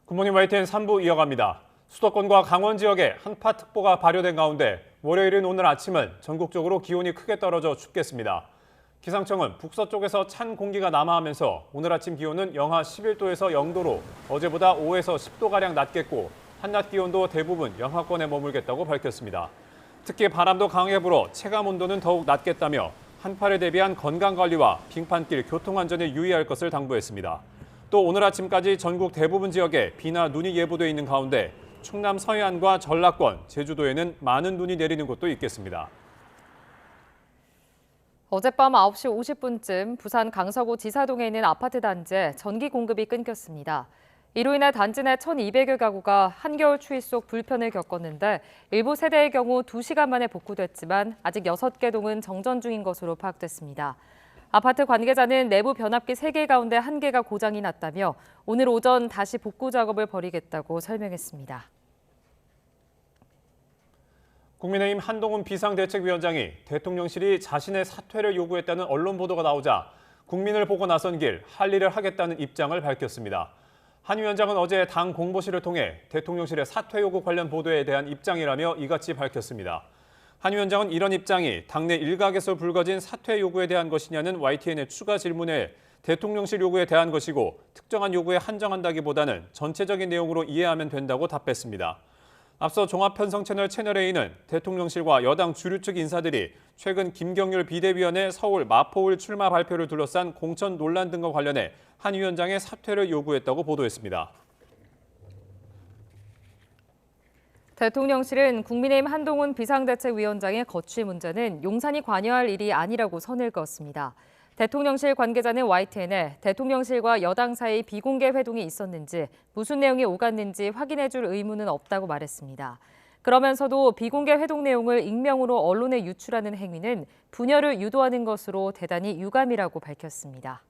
굿모닝 YTN 3부 이어갑니다. 수도권과 강원 지역에 한파특보가 발효된 가운데 월요일인 오늘 아침은 전국적으로 기온이 크게 떨어져 춥겠습니다. 기상청은 북서쪽에서 찬 공기가 남하하면서 오늘 아침 기온은 영하 11도에서 0도로 어제보다 5에서 10도가량 낮겠고 한낮 기온도 대부분 영하권에 머물겠다고 밝혔습니다. 특히 바람도 강하게 불어 체감온도는 더욱 낮겠다며 한파를 대비한 건강관리와 빙판길 교통안전에 유의할 것을 당부했습니다. 또 오늘 아침까지 전국 대부분 지역에 비나 눈이 예보돼 있는 가운데 충남 서해안과 전라권, 제주도에는 많은 눈이 내리는 곳도 있겠습니다. 어젯밤 9시 50분쯤 부산 강서구 지사동에 있는 아파트 단지에 전기 공급이 끊겼습니다. 이로 인해 단지 내 1,200여 가구가 한겨울 추위 속 불편을 겪었는데 일부 세대의 경우 2시간 만에 복구됐지만 아직 6개 동은 정전 중인 것으로 파악됐습니다. 아파트 관계자는 내부 변압기 3개 가운데 1개가 고장이 났다며 오늘 오전 다시 복구 작업을 벌이겠다고 설명했습니다. 국민의힘 한동훈 비상대책위원장이 대통령실이 자신의 사퇴를 요구했다는 언론 보도가 나오자 국민을 보고 나선 길 할 일을 하겠다는 입장을 밝혔습니다. 한 위원장은 어제 당 공보실을 통해 대통령실의 사퇴 요구 관련 보도에 대한 입장이라며 이같이 밝혔습니다. 한 위원장은 이런 입장이 당내 일각에서 불거진 사퇴 요구에 대한 것이냐는 YTN의 추가 질문에 대통령실 요구에 대한 것이고 특정한 요구에 한정한다기보다는 전체적인 내용으로 이해하면 된다고 답했습니다. 앞서 종합편성 채널A는 대통령실과 여당 주류 측 인사들이 최근 김경률 비대위원의 서울 마포을 출마 발표를 둘러싼 공천 논란 등과 관련해 한 위원장의 사퇴를 요구했다고 보도했습니다. 대통령실은 국민의힘 한동훈 비상대책위원장의 거취 문제는 용산이 관여할 일이 아니라고 선을 그었습니다. 대통령실 관계자는 YTN에 대통령실과 여당 사이 비공개 회동이 있었는지 무슨 내용이 오갔는지 확인해 줄 의무는 없다고 말했습니다. 그러면서도 비공개 회동 내용을 익명으로 언론에 유출하는 행위는 분열을 유도하는 것으로 대단히 유감이라고 밝혔습니다.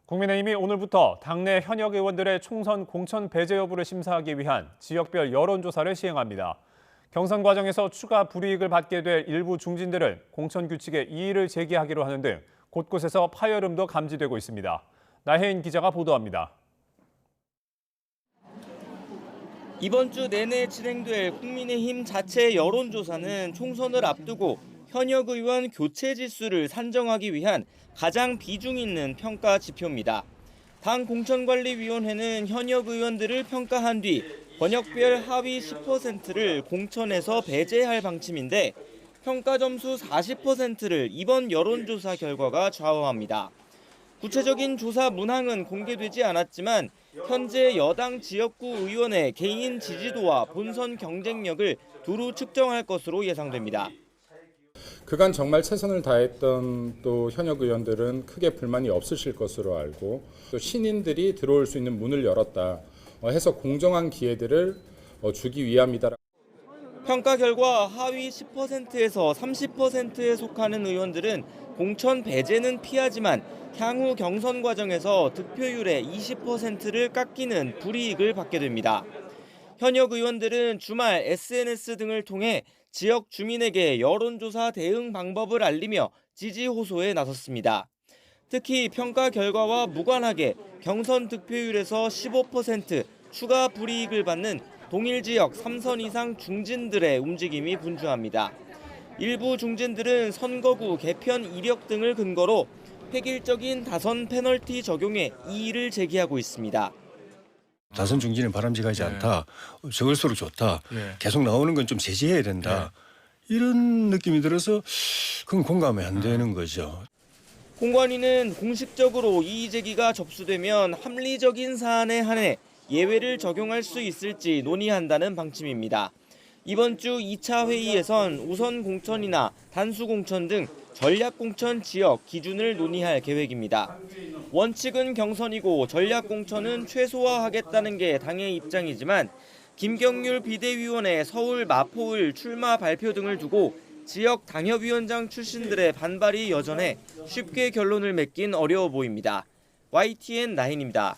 국민의힘이 오늘부터 당내 현역 의원들의 총선 공천 배제 여부를 심사하기 위한 지역별 여론조사를 시행합니다. 경선 과정에서 추가 불이익을 받게 될 일부 중진들은 공천 규칙에 이의를 제기하기로 하는 등 곳곳에서 파열음도 감지되고 있습니다. 나혜인 기자가 보도합니다. 이번 주 내내 진행될 국민의힘 자체 여론조사는 총선을 앞두고 현역 의원 교체 지수를 산정하기 위한 가장 비중 있는 평가 지표입니다. 당 공천관리위원회는 현역 의원들을 평가한 뒤 번역별 하위 10%를 공천에서 배제할 방침인데 평가 점수 40%를 이번 여론조사 결과가 좌우합니다. 구체적인 조사 문항은 공개되지 않았지만 현재 여당 지역구 의원의 개인 지지도와 본선 경쟁력을 두루 측정할 것으로 예상됩니다. 그간 정말 최선을 다했던 또 현역 의원들은 크게 불만이 없으실 것으로 알고 또 신인들이 들어올 수 있는 문을 열었다 해서 공정한 기회들을 주기 위함이다. 평가 결과 하위 10%에서 30%에 속하는 의원들은 공천 배제는 피하지만 향후 경선 과정에서 득표율의 20%를 깎이는 불이익을 받게 됩니다. 현역 의원들은 주말 SNS 등을 통해 지역 주민에게 여론조사 대응 방법을 알리며 지지 호소에 나섰습니다. 특히 평가 결과와 무관하게 경선 득표율에서 15% 추가 불이익을 받는 동일 지역 3선 이상 중진들의 움직임이 분주합니다. 일부 중진들은 선거구 개편 이력 등을 근거로 획일적인 다선 페널티 적용에 이의를 제기하고 있습니다. 다선 중진은 바람직하지 않다. 적을수록 좋다. 계속 나오는 건 좀 제지해야 된다. 이런 느낌이 들어서 그건 공감이 안 되는 거죠. 공관위는 공식적으로 이의 제기가 접수되면 합리적인 사안에 한해 예외를 적용할 수 있을지 논의한다는 방침입니다. 이번 주 2차 회의에선 우선 공천이나 단수 공천 등 전략 공천 지역 기준을 논의할 계획입니다. 원칙은 경선이고 전략 공천은 최소화하겠다는 게 당의 입장이지만 김경률 비대위원의 서울 마포을 출마 발표 등을 두고 지역 당협위원장 출신들의 반발이 여전해 쉽게 결론을 맺긴 어려워 보입니다. YTN 나인입니다.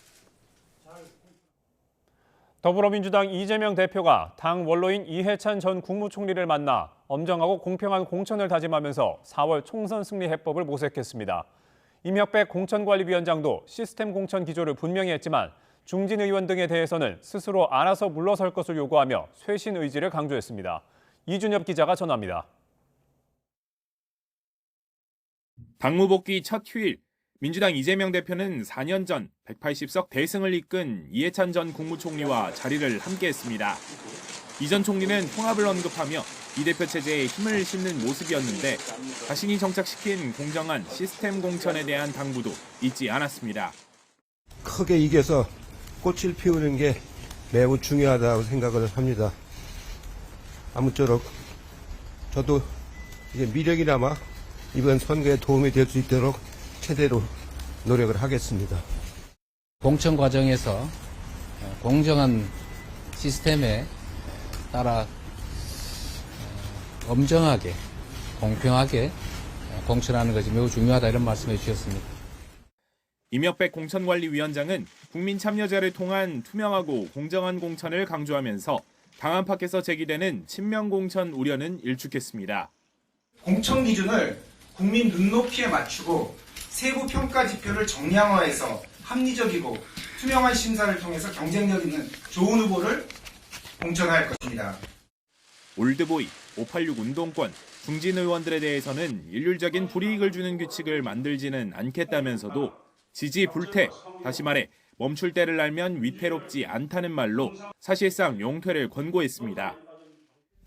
더불어민주당 이재명 대표가 당 원로인 이해찬 전 국무총리를 만나 엄정하고 공평한 공천을 다짐하면서 4월 총선 승리 해법을 모색했습니다. 임혁백 공천관리위원장도 시스템 공천 기조를 분명히 했지만 중진 의원 등에 대해서는 스스로 알아서 물러설 것을 요구하며 쇄신 의지를 강조했습니다. 이준엽 기자가 전합니다. 당무 복귀 첫 휴일, 민주당 이재명 대표는 4년 전 180석 대승을 이끈 이해찬 전 국무총리와 자리를 함께했습니다. 이 전 총리는 통합을 언급하며 이 대표 체제에 힘을 싣는 모습이었는데 자신이 정착시킨 공정한 시스템 공천에 대한 당부도 잊지 않았습니다. 크게 이겨서 꽃을 피우는 게 매우 중요하다고 생각을 합니다. 아무쪼록 저도 이제 미력이나마 이번 선거에 도움이 될 수 있도록 최대로 노력을 하겠습니다. 공천 과정에서 공정한 시스템에 따라 엄정하게, 공평하게 공천하는 것이 매우 중요하다 이런 말씀해 주셨습니다. 임혁백 공천관리위원장은 국민 참여제를 통한 투명하고 공정한 공천을 강조하면서 당 안팎에서 제기되는 친명 공천 우려는 일축했습니다. 공천 기준을 국민 눈높이에 맞추고 세부 평가 지표를 정량화해서 합리적이고 투명한 심사를 통해서 경쟁력 있는 좋은 후보를 공천할 것입니다. 올드보이, 586 운동권, 중진 의원들에 대해서는 일률적인 불이익을 주는 규칙을 만들지는 않겠다면서도 지지 불태, 다시 말해 멈출 때를 알면 위태롭지 않다는 말로 사실상 용퇴를 권고했습니다.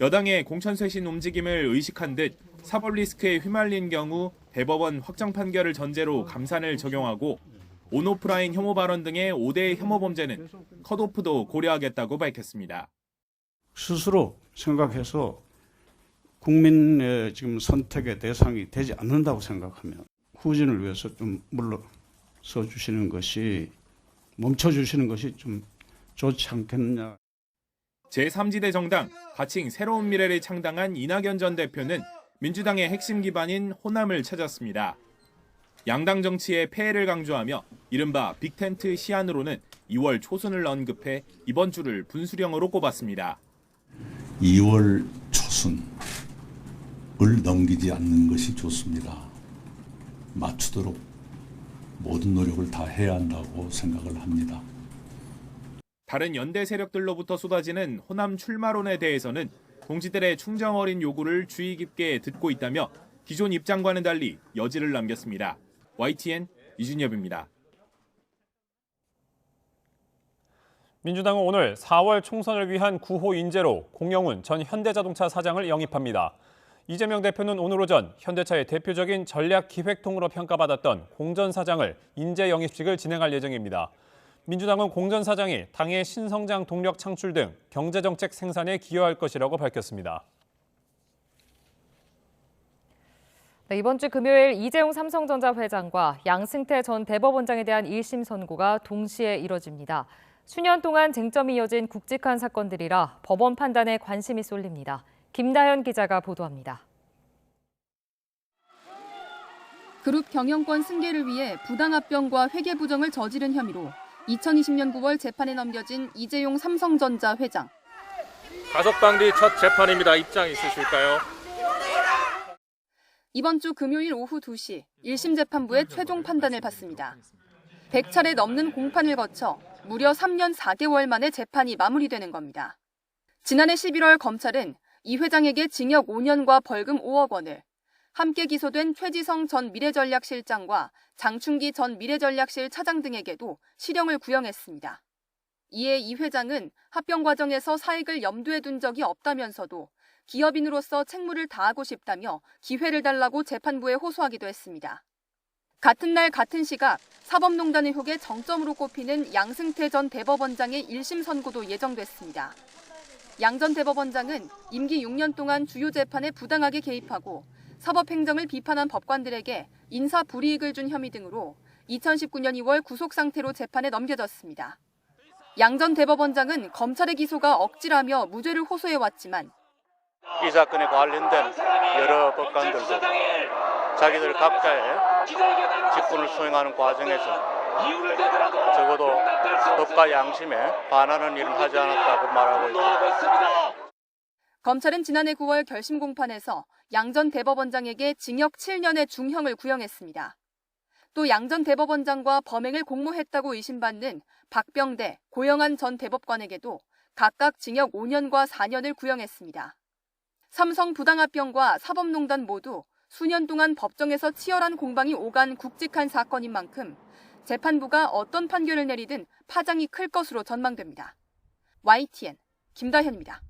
여당의 공천 쇄신 움직임을 의식한 듯 사법 리스크에 휘말린 경우 대법원 확정 판결을 전제로 감산을 적용하고 온오프라인 혐오 발언 등의 5대 혐오 범죄는 컷오프도 고려하겠다고 밝혔습니다. 스스로 생각해서 국민의 지금 선택의 대상이 되지 않는다고 생각하면 후진을 위해서 좀 물러서 주시는 것이, 멈춰 주시는 것이 좀 좋지 않겠느냐. 제3지대 정당 가칭 새로운 미래를 창당한 이낙연 전 대표는 민주당의 핵심 기반인 호남을 찾았습니다. 양당 정치의 폐해를 강조하며 이른바 빅텐트 시안으로는 2월 초순을 언급해 이번 주를 분수령으로 꼽았습니다. 2월 초순을 넘기지 않는 것이 좋습니다. 맞추도록 모든 노력을 다 해야 한다고 생각을 합니다. 다른 연대 세력들로부터 쏟아지는 호남 출마론에 대해서는 동지들의 충정 어린 요구를 주의 깊게 듣고 있다며 기존 입장과는 달리 여지를 남겼습니다. YTN 이준엽입니다. 민주당은 오늘 4월 총선을 위한 구호 인재로 공영훈 전 현대자동차 사장을 영입합니다. 이재명 대표는 오늘 오전 현대차의 대표적인 전략기획통으로 평가받았던 공 전 사장을 인재 영입식을 진행할 예정입니다. 민주당은 공 전 사장이 당의 신성장 동력 창출 등 경제정책 생산에 기여할 것이라고 밝혔습니다. 네, 이번 주 금요일 이재용 삼성전자 회장과 양승태 전 대법원장에 대한 1심 선고가 동시에 이뤄집니다. 수년 동안 쟁점이 이어진 굵직한 사건들이라 법원 판단에 관심이 쏠립니다. 김다현 기자가 보도합니다. 그룹 경영권 승계를 위해 부당합병과 회계부정을 저지른 혐의로 2020년 9월 재판에 넘겨진 이재용 삼성전자 회장. 가석방기 첫 재판입니다. 입장 있으실까요? 이번 주 금요일 오후 2시 1심 재판부의 최종 판단을 받습니다. 100차례 넘는 공판을 거쳐 무려 3년 4개월 만에 재판이 마무리되는 겁니다. 지난해 11월 검찰은 이 회장에게 징역 5년과 벌금 5억 원을, 함께 기소된 최지성 전 미래전략실장과 장충기 전 미래전략실 차장 등에게도 실형을 구형했습니다. 이에 이 회장은 합병 과정에서 사익을 염두에 둔 적이 없다면서도 기업인으로서 책무를 다하고 싶다며 기회를 달라고 재판부에 호소하기도 했습니다. 같은 날 같은 시각 사법농단 의혹의 정점으로 꼽히는 양승태 전 대법원장의 1심 선고도 예정됐습니다. 양 전 대법원장은 임기 6년 동안 주요 재판에 부당하게 개입하고 사법행정을 비판한 법관들에게 인사 불이익을 준 혐의 등으로 2019년 2월 구속 상태로 재판에 넘겨졌습니다. 양 전 대법원장은 검찰의 기소가 억지라며 무죄를 호소해왔지만 이 사건에 관련된 여러 법관들도 자기들 각자의 직분을 수행하는 과정에서 적어도 법과 양심에 반하는 일은 하지 않았다고 말하고 있습니다. 검찰은 지난해 9월 결심 공판에서 양 전 대법원장에게 징역 7년의 중형을 구형했습니다. 또 양 전 대법원장과 범행을 공모했다고 의심받는 박병대, 고영한 전 대법관에게도 각각 징역 5년과 4년을 구형했습니다. 삼성 부당합병과 사법농단 모두 수년 동안 법정에서 치열한 공방이 오간 굵직한 사건인 만큼 재판부가 어떤 판결을 내리든 파장이 클 것으로 전망됩니다. YTN 김다현입니다.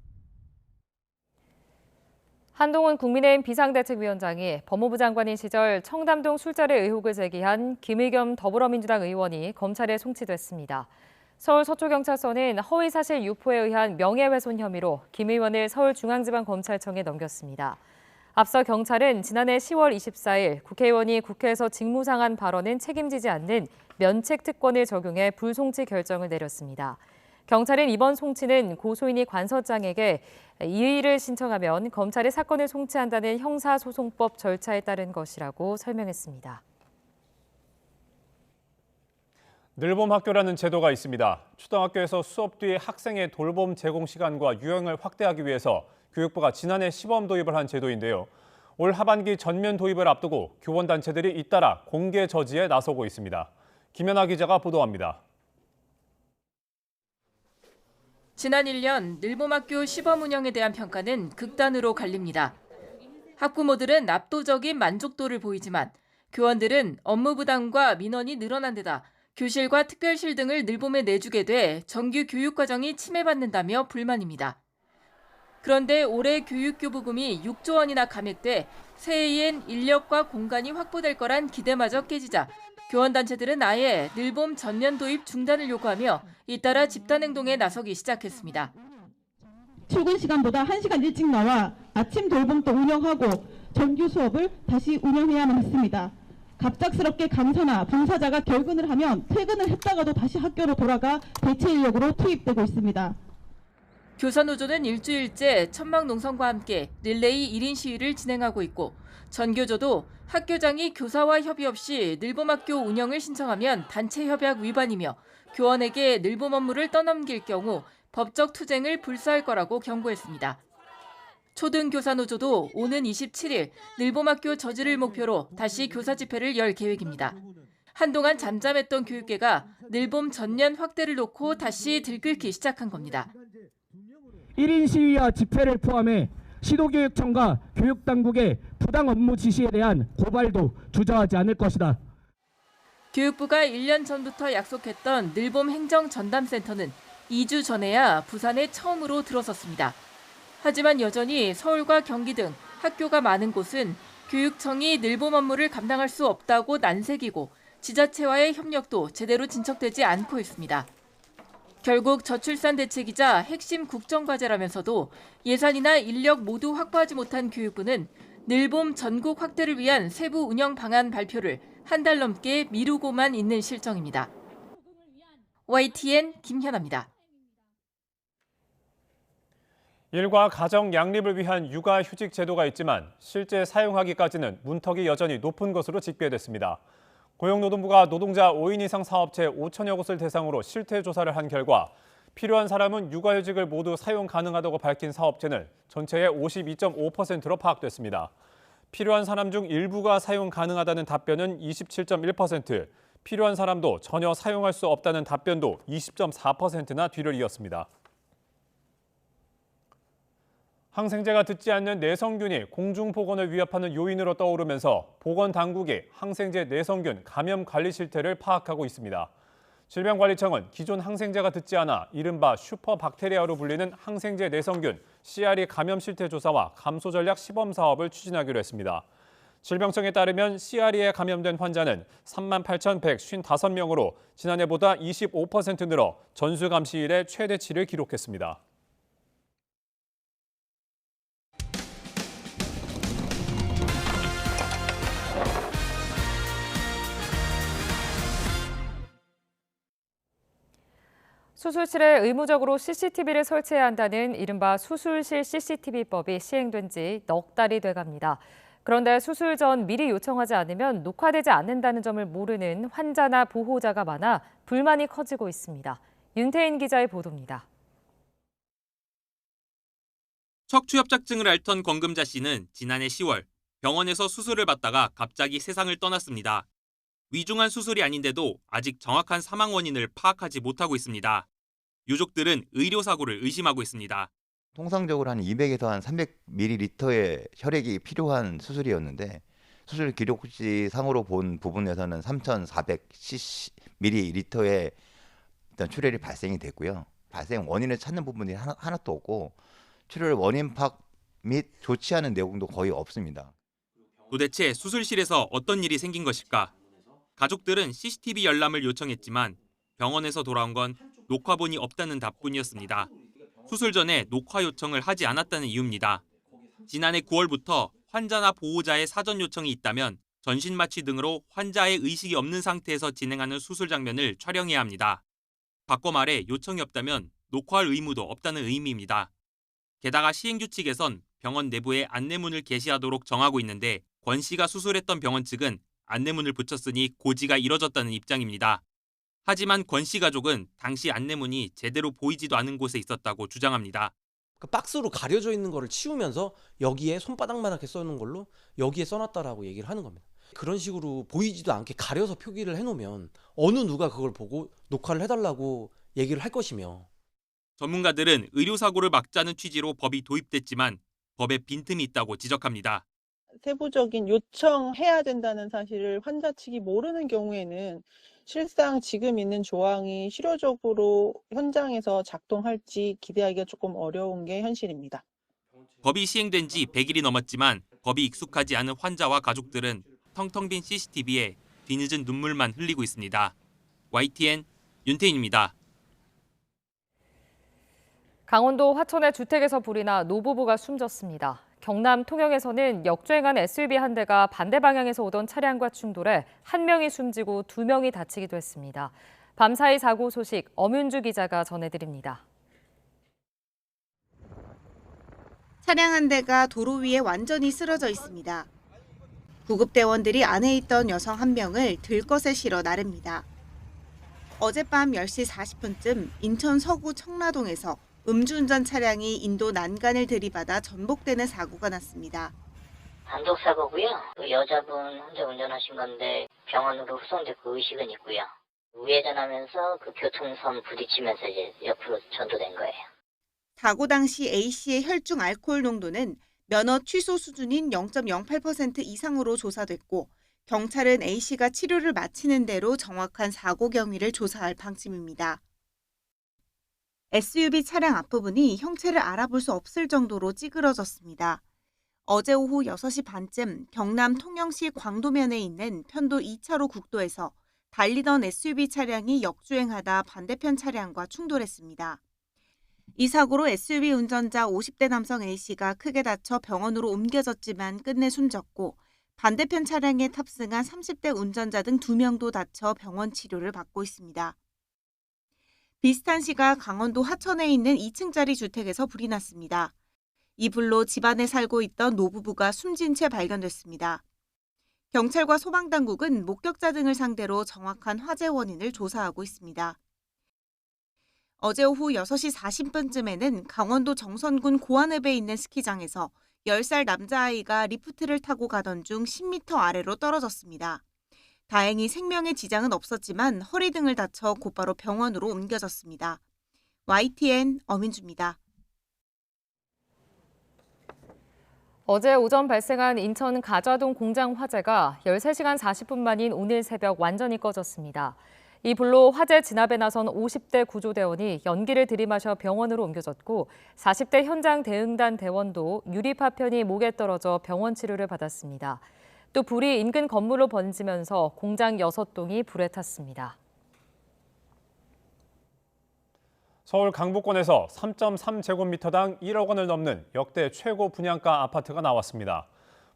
한동훈 국민의힘 비상대책위원장이 법무부 장관인 시절 청담동 술자리 의혹을 제기한 김의겸 더불어민주당 의원이 검찰에 송치됐습니다. 서울 서초경찰서는 허위사실 유포에 의한 명예훼손 혐의로 김 의원을 서울중앙지방검찰청에 넘겼습니다. 앞서 경찰은 지난해 10월 24일 국회의원이 국회에서 직무상한 발언은 책임지지 않는 면책 특권을 적용해 불송치 결정을 내렸습니다. 경찰은 이번 송치는 고소인이 관서장에게 이의를 신청하면 검찰이 사건을 송치한다는 형사소송법 절차에 따른 것이라고 설명했습니다. 늘봄학교라는 제도가 있습니다. 초등학교에서 수업 뒤에 학생의 돌봄 제공 시간과 유형을 확대하기 위해서 교육부가 지난해 시범 도입을 한 제도인데요. 올 하반기 전면 도입을 앞두고 교원단체들이 잇따라 공개 저지에 나서고 있습니다. 김연아 기자가 보도합니다. 지난 1년 늘봄학교 시범 운영에 대한 평가는 극단으로 갈립니다. 학부모들은 압도적인 만족도를 보이지만 교원들은 업무 부담과 민원이 늘어난 데다 교실과 특별실 등을 늘봄에 내주게 돼 정규 교육과정이 침해받는다며 불만입니다. 그런데 올해 교육교부금이 6조 원이나 감액돼 새해엔 인력과 공간이 확보될 거란 기대마저 깨지자 교원단체들은 아예 늘봄 전면 도입 중단을 요구하며 잇따라 집단행동에 나서기 시작했습니다. 출근 시간보다 1시간 일찍 나와 아침 돌봄도 운영하고 정규 수업을 다시 운영해야만 했습니다. 갑작스럽게 강사나 봉사자가 결근을 하면 퇴근을 했다가도 다시 학교로 돌아가 대체 인력으로 투입되고 있습니다. 교사노조는 일주일째 천막농성과 함께 릴레이 1인 시위를 진행하고 있고 전교조도 학교장이 교사와 협의 없이 늘봄학교 운영을 신청하면 단체 협약 위반이며 교원에게 늘봄 업무를 떠넘길 경우 법적 투쟁을 불사할 거라고 경고했습니다. 초등교사노조도 오는 27일 늘봄학교 저지를 목표로 다시 교사 집회를 열 계획입니다. 한동안 잠잠했던 교육계가 늘봄 전면 확대를 놓고 다시 들끓기 시작한 겁니다. 1인 시위와 집회를 포함해 시도교육청과 교육당국의 부당 업무 지시에 대한 고발도 주저하지 않을 것이다. 교육부가 1년 전부터 약속했던 늘봄 행정전담센터는 2주 전에야 부산에 처음으로 들어섰습니다. 하지만 여전히 서울과 경기 등 학교가 많은 곳은 교육청이 늘봄 업무를 감당할 수 없다고 난색이고 지자체와의 협력도 제대로 진척되지 않고 있습니다. 결국 저출산 대책이자 핵심 국정과제라면서도 예산이나 인력 모두 확보하지 못한 교육부는 늘봄 전국 확대를 위한 세부 운영 방안 발표를 한 달 넘게 미루고만 있는 실정입니다. YTN 김현아입니다. 일과 가정 양립을 위한 육아휴직 제도가 있지만 실제 사용하기까지는 문턱이 여전히 높은 것으로 집계됐습니다. 고용노동부가 노동자 5인 이상 사업체 5천여 곳을 대상으로 실태 조사를 한 결과 필요한 사람은 육아휴직을 모두 사용 가능하다고 밝힌 사업체는 전체의 52.5%로 파악됐습니다. 필요한 사람 중 일부가 사용 가능하다는 답변은 27.1%, 필요한 사람도 전혀 사용할 수 없다는 답변도 20.4%나 뒤를 이었습니다. 항생제가 듣지 않는 내성균이 공중보건을 위협하는 요인으로 떠오르면서 보건당국이 항생제 내성균 감염 관리 실태를 파악하고 있습니다. 질병관리청은 기존 항생제가 듣지 않아 이른바 슈퍼박테리아로 불리는 항생제 내성균 CRE 감염 실태 조사와 감소 전략 시범 사업을 추진하기로 했습니다. 질병청에 따르면 CRE에 감염된 환자는 38,155명으로 지난해보다 25% 늘어 전수감시 이래 최대치를 기록했습니다. 수술실에 의무적으로 CCTV를 설치해야 한다는 이른바 수술실 CCTV법이 시행된 지 넉 달이 돼갑니다. 그런데 수술 전 미리 요청하지 않으면 녹화되지 않는다는 점을 모르는 환자나 보호자가 많아 불만이 커지고 있습니다. 윤태인 기자의 보도입니다. 척추협착증을 앓던 권금자 씨는 지난해 10월 병원에서 수술을 받다가 갑자기 세상을 떠났습니다. 위중한 수술이 아닌데도 아직 정확한 사망 원인을 파악하지 못하고 있습니다. 유족들은 의료사고를 의심하고 있습니다. 통상적으로 한 200에서 한 300ml의 혈액이 필요한 수술이었는데 수술 기록지 상으로 본 부분에서는 3,400ml의 일단 출혈이 발생이 됐고요. 발생 원인을 찾는 부분이 하나도 없고 출혈 원인 파악 및 조치하는 내용도 거의 없습니다. 도대체 수술실에서 어떤 일이 생긴 것일까? 가족들은 CCTV 열람을 요청했지만 병원에서 돌아온 건 녹화본이 없다는 답뿐이었습니다. 수술 전에 녹화 요청을 하지 않았다는 이유입니다. 지난해 9월부터 환자나 보호자의 사전 요청이 있다면 전신마취 등으로 환자의 의식이 없는 상태에서 진행하는 수술 장면을 촬영해야 합니다. 바꿔 말해 요청이 없다면 녹화할 의무도 없다는 의미입니다. 게다가 시행규칙에선 병원 내부에 안내문을 게시하도록 정하고 있는데 권 씨가 수술했던 병원 측은 안내문을 붙였으니 고지가 이뤄졌다는 입장입니다. 하지만 권 씨 가족은 당시 안내문이 제대로 보이지도 않은 곳에 있었다고 주장합니다. 그 박스로 가려져 있는 거를 치우면서 여기에 손바닥만하게 써놓은 걸로 여기에 써놨다라고 얘기를 하는 겁니다. 그런 식으로 보이지도 않게 가려서 표기를 해놓으면 어느 누가 그걸 보고 녹화를 해달라고 얘기를 할 것이며. 전문가들은 의료사고를 막자는 취지로 법이 도입됐지만 법에 빈틈이 있다고 지적합니다. 세부적인 요청해야 된다는 사실을 환자 측이 모르는 경우에는 실상 지금 있는 조항이 실효적으로 현장에서 작동할지 기대하기가 조금 어려운 게 현실입니다. 법이 시행된 지 100일이 넘었지만 법이 익숙하지 않은 환자와 가족들은 텅텅 빈 CCTV에 뒤늦은 눈물만 흘리고 있습니다. YTN 윤태인입니다. 강원도 화천의 주택에서 불이 나 노부부가 숨졌습니다. 경남 통영에서는 역주행한 SUV 한 대가 반대 방향에서 오던 차량과 충돌해 한 명이 숨지고 2명이 다치기도 했습니다. 밤사이 사고 소식 엄윤주 기자가 전해드립니다. 차량 한 대가 도로 위에 완전히 쓰러져 있습니다. 구급대원들이 안에 있던 여성 한 명을 들것에 실어 나릅니다. 어젯밤 10시 40분쯤 인천 서구 청라동에서 음주운전 차량이 인도 난간을 들이받아 전복되는 사고가 났습니다. 단독 사고고요. 그 여자분 혼자 운전하신 건데 병원으로 후송됐고 의식은 있고요. 우회전하면서 그 교통선 부딪히면서 이제 옆으로 전도된 거예요. 사고 당시 A씨의 혈중 알코올 농도는 면허 취소 수준인 0.08% 이상으로 조사됐고 경찰은 A씨가 치료를 마치는 대로 정확한 사고 경위를 조사할 방침입니다. SUV 차량 앞부분이 형체를 알아볼 수 없을 정도로 찌그러졌습니다. 어제 오후 6시 반쯤 경남 통영시 광도면에 있는 편도 2차로 국도에서 달리던 SUV 차량이 역주행하다 반대편 차량과 충돌했습니다. 이 사고로 SUV 운전자 50대 남성 A씨가 크게 다쳐 병원으로 옮겨졌지만 끝내 숨졌고 반대편 차량에 탑승한 30대 운전자 등 2명도 다쳐 병원 치료를 받고 있습니다. 비슷한 시각 강원도 하천에 있는 2층짜리 주택에서 불이 났습니다. 이 불로 집안에 살고 있던 노부부가 숨진 채 발견됐습니다. 경찰과 소방당국은 목격자 등을 상대로 정확한 화재 원인을 조사하고 있습니다. 어제 오후 6시 40분쯤에는 강원도 정선군 고안읍에 있는 스키장에서 10살 남자아이가 리프트를 타고 가던 중 10m 아래로 떨어졌습니다. 다행히 생명에 지장은 없었지만 허리 등을 다쳐 곧바로 병원으로 옮겨졌습니다. YTN 엄인주입니다. 어제 오전 발생한 인천 가좌동 공장 화재가 13시간 40분 만인 오늘 새벽 완전히 꺼졌습니다. 이 불로 화재 진압에 나선 50대 구조대원이 연기를 들이마셔 병원으로 옮겨졌고 40대 현장 대응단 대원도 유리 파편이 목에 떨어져 병원 치료를 받았습니다. 또 불이 인근 건물로 번지면서 공장 6동이 불에 탔습니다. 서울 강북권에서 3.3제곱미터당 1억 원을 넘는 역대 최고 분양가 아파트가 나왔습니다.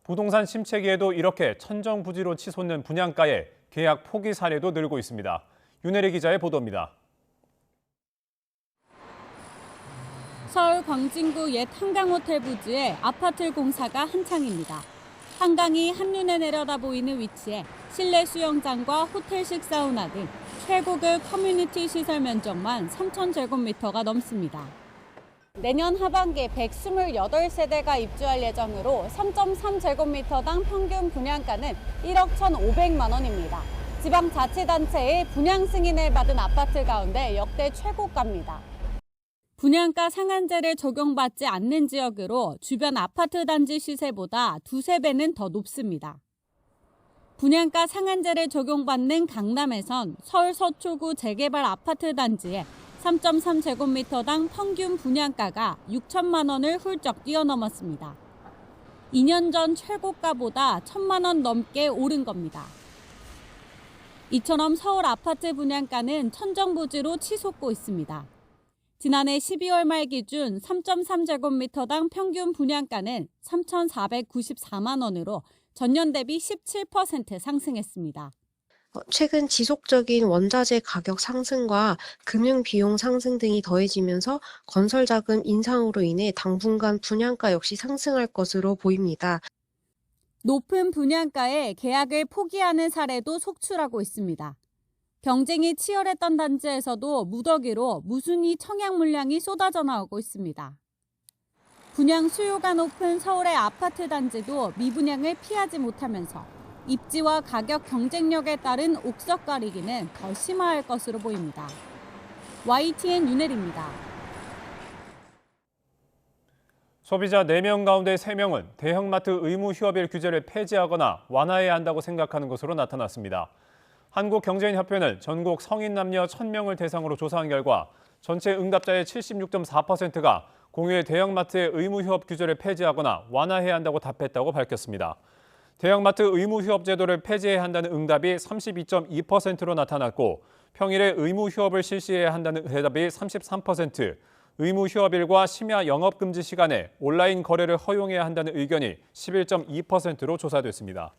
부동산 침체기에도 이렇게 천정부지로 치솟는 분양가에 계약 포기 사례도 늘고 있습니다. 윤혜리 기자의 보도입니다. 서울 광진구 옛 한강호텔 부지에 아파트 공사가 한창입니다. 한강이 한눈에 내려다 보이는 위치에 실내 수영장과 호텔식 사우나 등 최고급 커뮤니티 시설 면적만 3,000제곱미터가 넘습니다. 내년 하반기 128세대가 입주할 예정으로 3.3제곱미터당 평균 분양가는 1억 1,500만 원입니다. 지방자치단체의 분양 승인을 받은 아파트 가운데 역대 최고가입니다. 분양가 상한제를 적용받지 않는 지역으로 주변 아파트 단지 시세보다 두세 배는 더 높습니다. 분양가 상한제를 적용받는 강남에선 서울 서초구 재개발 아파트 단지에 3.3제곱미터당 평균 분양가가 6천만 원을 훌쩍 뛰어넘었습니다. 2년 전 최고가보다 1,000만 원 넘게 오른 겁니다. 이처럼 서울 아파트 분양가는 천정부지로 치솟고 있습니다. 지난해 12월 말 기준 3.3제곱미터당 평균 분양가는 3,494만 원으로 전년 대비 17% 상승했습니다. 최근 지속적인 원자재 가격 상승과 금융 비용 상승 등이 더해지면서 건설 자금 인상으로 인해 당분간 분양가 역시 상승할 것으로 보입니다. 높은 분양가에 계약을 포기하는 사례도 속출하고 있습니다. 경쟁이 치열했던 단지에서도 무더기로 무순위 청약 물량이 쏟아져 나오고 있습니다. 분양 수요가 높은 서울의 아파트 단지도 미분양을 피하지 못하면서 입지와 가격 경쟁력에 따른 옥석 가리기는 더 심화할 것으로 보입니다. YTN 윤혜리입니다. 소비자 4명 가운데 3명은 대형마트 의무 휴업일 규제를 폐지하거나 완화해야 한다고 생각하는 것으로 나타났습니다. 한국경제인협회는 전국 성인 남녀 1,000명을 대상으로 조사한 결과 전체 응답자의 76.4%가 공유의 대형마트의 의무 휴업 규제를 폐지하거나 완화해야 한다고 답했다고 밝혔습니다. 대형마트 의무 휴업 제도를 폐지해야 한다는 응답이 32.2%로 나타났고 평일에 의무 휴업을 실시해야 한다는 대답이 33%, 의무 휴업일과 심야 영업금지 시간에 온라인 거래를 허용해야 한다는 의견이 11.2%로 조사됐습니다.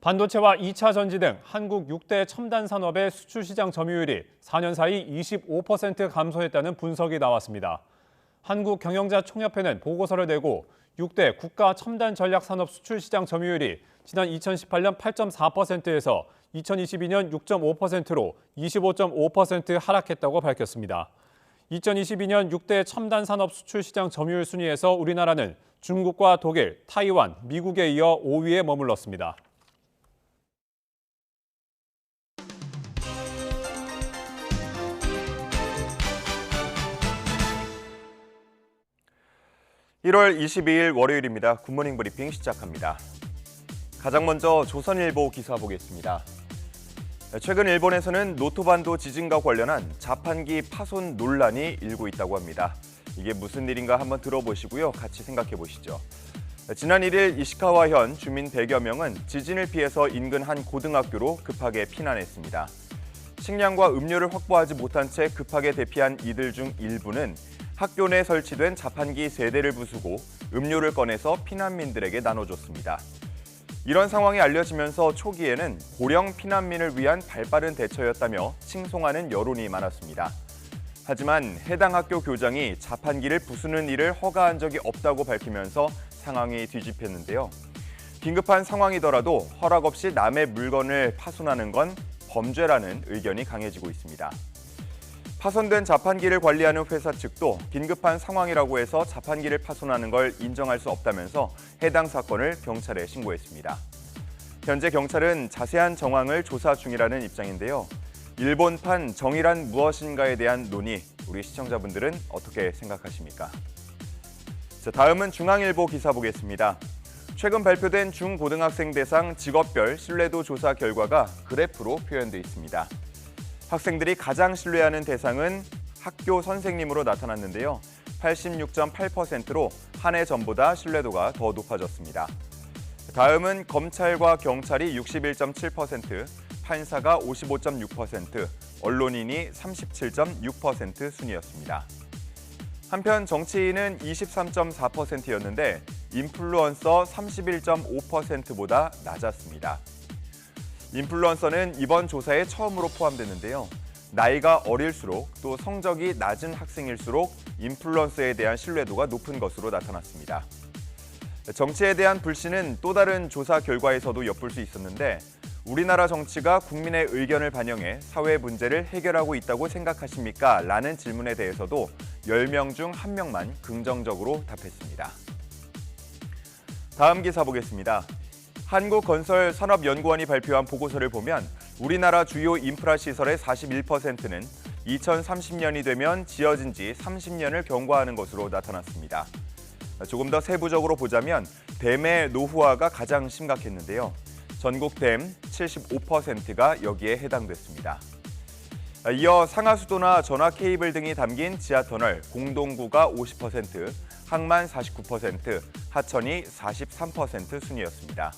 반도체와 2차 전지 등 한국 6대 첨단 산업의 수출 시장 점유율이 4년 사이 25% 감소했다는 분석이 나왔습니다. 한국경영자총협회는 보고서를 내고 6대 국가 첨단 전략 산업 수출 시장 점유율이 지난 2018년 8.4%에서 2022년 6.5%로 25.5% 하락했다고 밝혔습니다. 2022년 6대 첨단 산업 수출 시장 점유율 순위에서 우리나라는 중국과 독일, 타이완, 미국에 이어 5위에 머물렀습니다. (1월 22일) 월요일입니다. 굿모닝 브리핑 시작합니다. 가장 먼저 조선일보 기사 보겠습니다. 최근 일본에서는 노토반도 지진과 관련한 자판기 파손 논란이 일고 있다고 합니다. 이게 무슨 일인가 한번 들어보시고요. 같이 생각해 보시죠. 지난 1일 이시카와현 주민 100여 명은 지진을 피해서 인근 한 고등학교로 급하게 피난했습니다. 식량과 음료를 확보하지 못한 채 급하게 대피한 이들 중 일부는 학교 내 설치된 자판기 3대를 부수고 음료를 꺼내서 피난민들에게 나눠줬습니다. 이런 상황이 알려지면서 초기에는 고령 피난민을 위한 발빠른 대처였다며 칭송하는 여론이 많았습니다. 하지만 해당 학교 교장이 자판기를 부수는 일을 허가한 적이 없다고 밝히면서 상황이 뒤집혔는데요. 긴급한 상황이더라도 허락 없이 남의 물건을 파손하는 건 범죄라는 의견이 강해지고 있습니다. 파손된 자판기를 관리하는 회사 측도 긴급한 상황이라고 해서 자판기를 파손하는 걸 인정할 수 없다면서 해당 사건을 경찰에 신고했습니다. 현재 경찰은 자세한 정황을 조사 중이라는 입장인데요. 일본판 정의란 무엇인가에 대한 논의, 우리 시청자분들은 어떻게 생각하십니까? 자, 다음은 중앙일보 기사 보겠습니다. 최근 발표된 중고등학생 대상 직업별 신뢰도 조사 결과가 그래프로 표현돼 있습니다. 학생들이 가장 신뢰하는 대상은 학교 선생님으로 나타났는데요. 86.8%로 한 해 전보다 신뢰도가 더 높아졌습니다. 다음은 검찰과 경찰이 61.7%, 판사가 55.6%, 언론인이 37.6% 순이었습니다. 한편 정치인은 23.4%였는데 인플루언서 31.5%보다 낮았습니다. 인플루언서는 이번 조사에 처음으로 포함됐는데요. 나이가 어릴수록 또 성적이 낮은 학생일수록 인플루언서에 대한 신뢰도가 높은 것으로 나타났습니다. 정치에 대한 불신은 또 다른 조사 결과에서도 엿볼 수 있었는데 우리나라 정치가 국민의 의견을 반영해 사회 문제를 해결하고 있다고 생각하십니까? 라는 질문에 대해서도 10명 중 1명만 긍정적으로 답했습니다. 다음 기사 보겠습니다. 한국건설산업연구원이 발표한 보고서를 보면 우리나라 주요 인프라 시설의 41%는 2030년이 되면 지어진 지 30년을 경과하는 것으로 나타났습니다. 조금 더 세부적으로 보자면 댐의 노후화가 가장 심각했는데요. 전국 댐 75%가 여기에 해당됐습니다. 이어 상하수도나 전화 케이블 등이 담긴 지하터널, 공동구가 50%, 항만 49%, 하천이 43% 순이었습니다.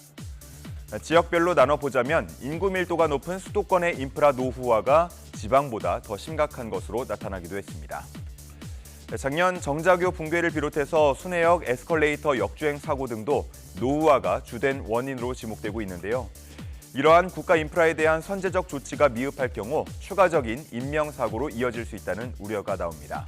지역별로 나눠보자면 인구 밀도가 높은 수도권의 인프라 노후화가 지방보다 더 심각한 것으로 나타나기도 했습니다. 작년 정자교 붕괴를 비롯해서 순회역 에스컬레이터 역주행 사고 등도 노후화가 주된 원인으로 지목되고 있는데요. 이러한 국가 인프라에 대한 선제적 조치가 미흡할 경우 추가적인 인명사고로 이어질 수 있다는 우려가 나옵니다.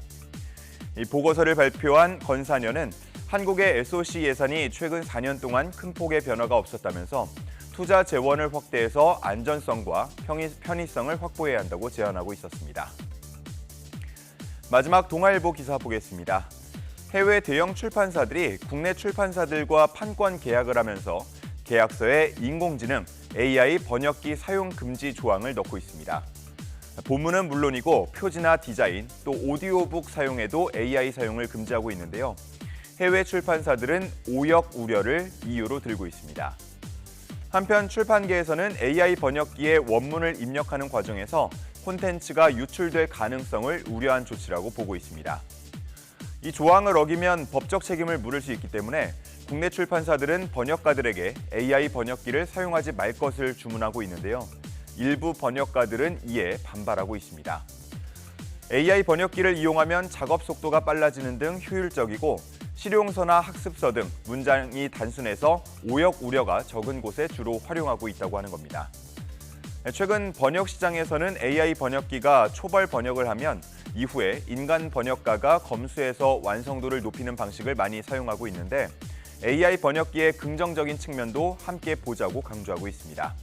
이 보고서를 발표한 건사녀는 한국의 SOC 예산이 최근 4년 동안 큰 폭의 변화가 없었다면서 투자 재원을 확대해서 안전성과 편의성을 확보해야 한다고 제안하고 있었습니다. 마지막 동아일보 기사 보겠습니다. 해외 대형 출판사들이 국내 출판사들과 판권 계약을 하면서 계약서에 인공지능, AI 번역기 사용 금지 조항을 넣고 있습니다. 본문은 물론이고 표지나 디자인, 또 오디오북 사용에도 AI 사용을 금지하고 있는데요. 해외 출판사들은 오역 우려를 이유로 들고 있습니다. 한편 출판계에서는 AI 번역기에 원문을 입력하는 과정에서 콘텐츠가 유출될 가능성을 우려한 조치라고 보고 있습니다. 이 조항을 어기면 법적 책임을 물을 수 있기 때문에 국내 출판사들은 번역가들에게 AI 번역기를 사용하지 말 것을 주문하고 있는데요. 일부 번역가들은 이에 반발하고 있습니다. AI 번역기를 이용하면 작업 속도가 빨라지는 등 효율적이고 실용서나 학습서 등 문장이 단순해서 오역 우려가 적은 곳에 주로 활용하고 있다고 하는 겁니다. 최근 번역 시장에서는 AI 번역기가 초벌 번역을 하면 이후에 인간 번역가가 검수해서 완성도를 높이는 방식을 많이 사용하고 있는데 AI 번역기의 긍정적인 측면도 함께 보자고 강조하고 있습니다.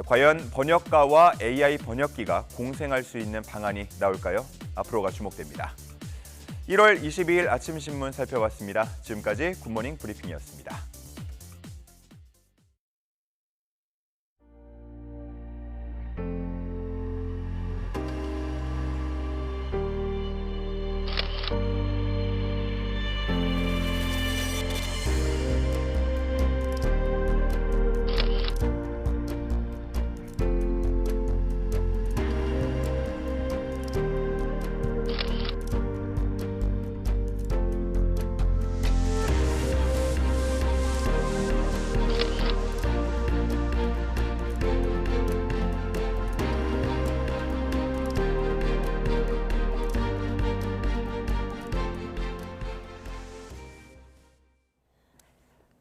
과연 번역가와 AI 번역기가 공생할 수 있는 방안이 나올까요? 앞으로가 주목됩니다. 1월 22일 아침 신문 살펴봤습니다. 지금까지 굿모닝 브리핑이었습니다.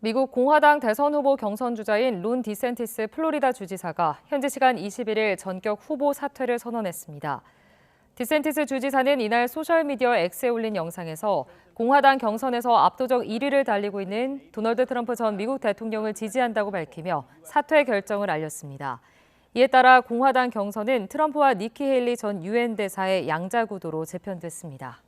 미국 공화당 대선 후보 경선 주자인 론 디샌티스 플로리다 주지사가 현지 시간 21일 전격 후보 사퇴를 선언했습니다. 디샌티스 주지사는 이날 소셜미디어 X에 올린 영상에서 공화당 경선에서 압도적 1위를 달리고 있는 도널드 트럼프 전 미국 대통령을 지지한다고 밝히며 사퇴 결정을 알렸습니다. 이에 따라 공화당 경선은 트럼프와 니키 헤일리 전 유엔 대사의 양자 구도로 재편됐습니다.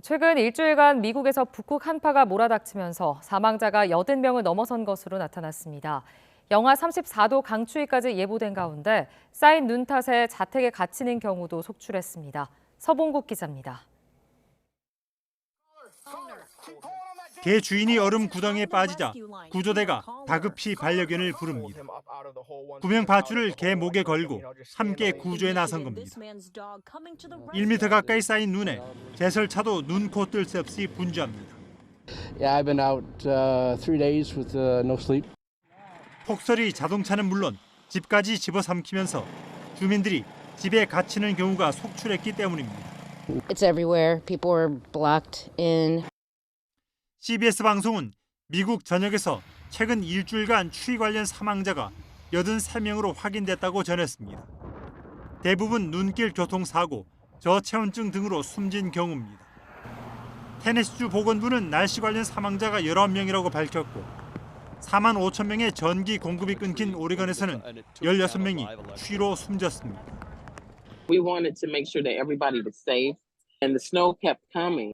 최근 일주일간 미국에서 북극 한파가 몰아닥치면서 사망자가 80명을 넘어선 것으로 나타났습니다. 영하 34도 강추위까지 예보된 가운데 쌓인 눈 탓에 자택에 갇히는 경우도 속출했습니다. 서봉국 기자입니다. 개 주인이 얼음 구덩이에 빠지자 구조대가 다급히 반려견을 부릅니다. 구명 밧줄을 개 목에 걸고 함께 구조에 나선 겁니다. 1m 가까이 쌓인 눈에 제설차도 눈코 뜰 새 없이 분주합니다. Yeah, I've been out 3 days with no sleep. 폭설이 자동차는 물론 집까지 집어삼키면서 주민들이 집에 갇히는 경우가 속출했기 때문입니다. It's everywhere. People were blocked in. CBS 방송은 미국 전역에서 최근 일주일간 추위 관련 사망자가 83명으로 확인됐다고 전했습니다. 대부분 눈길 교통사고, 저체온증 등으로 숨진 경우입니다. 테네시주 보건부는 날씨 관련 사망자가 19명이라고 밝혔고 4만 5천 명의 전기 공급이 끊긴 오레곤에서는 16명이 추위로 숨졌습니다. We wanted to make sure that everybody was safe and the snow kept coming.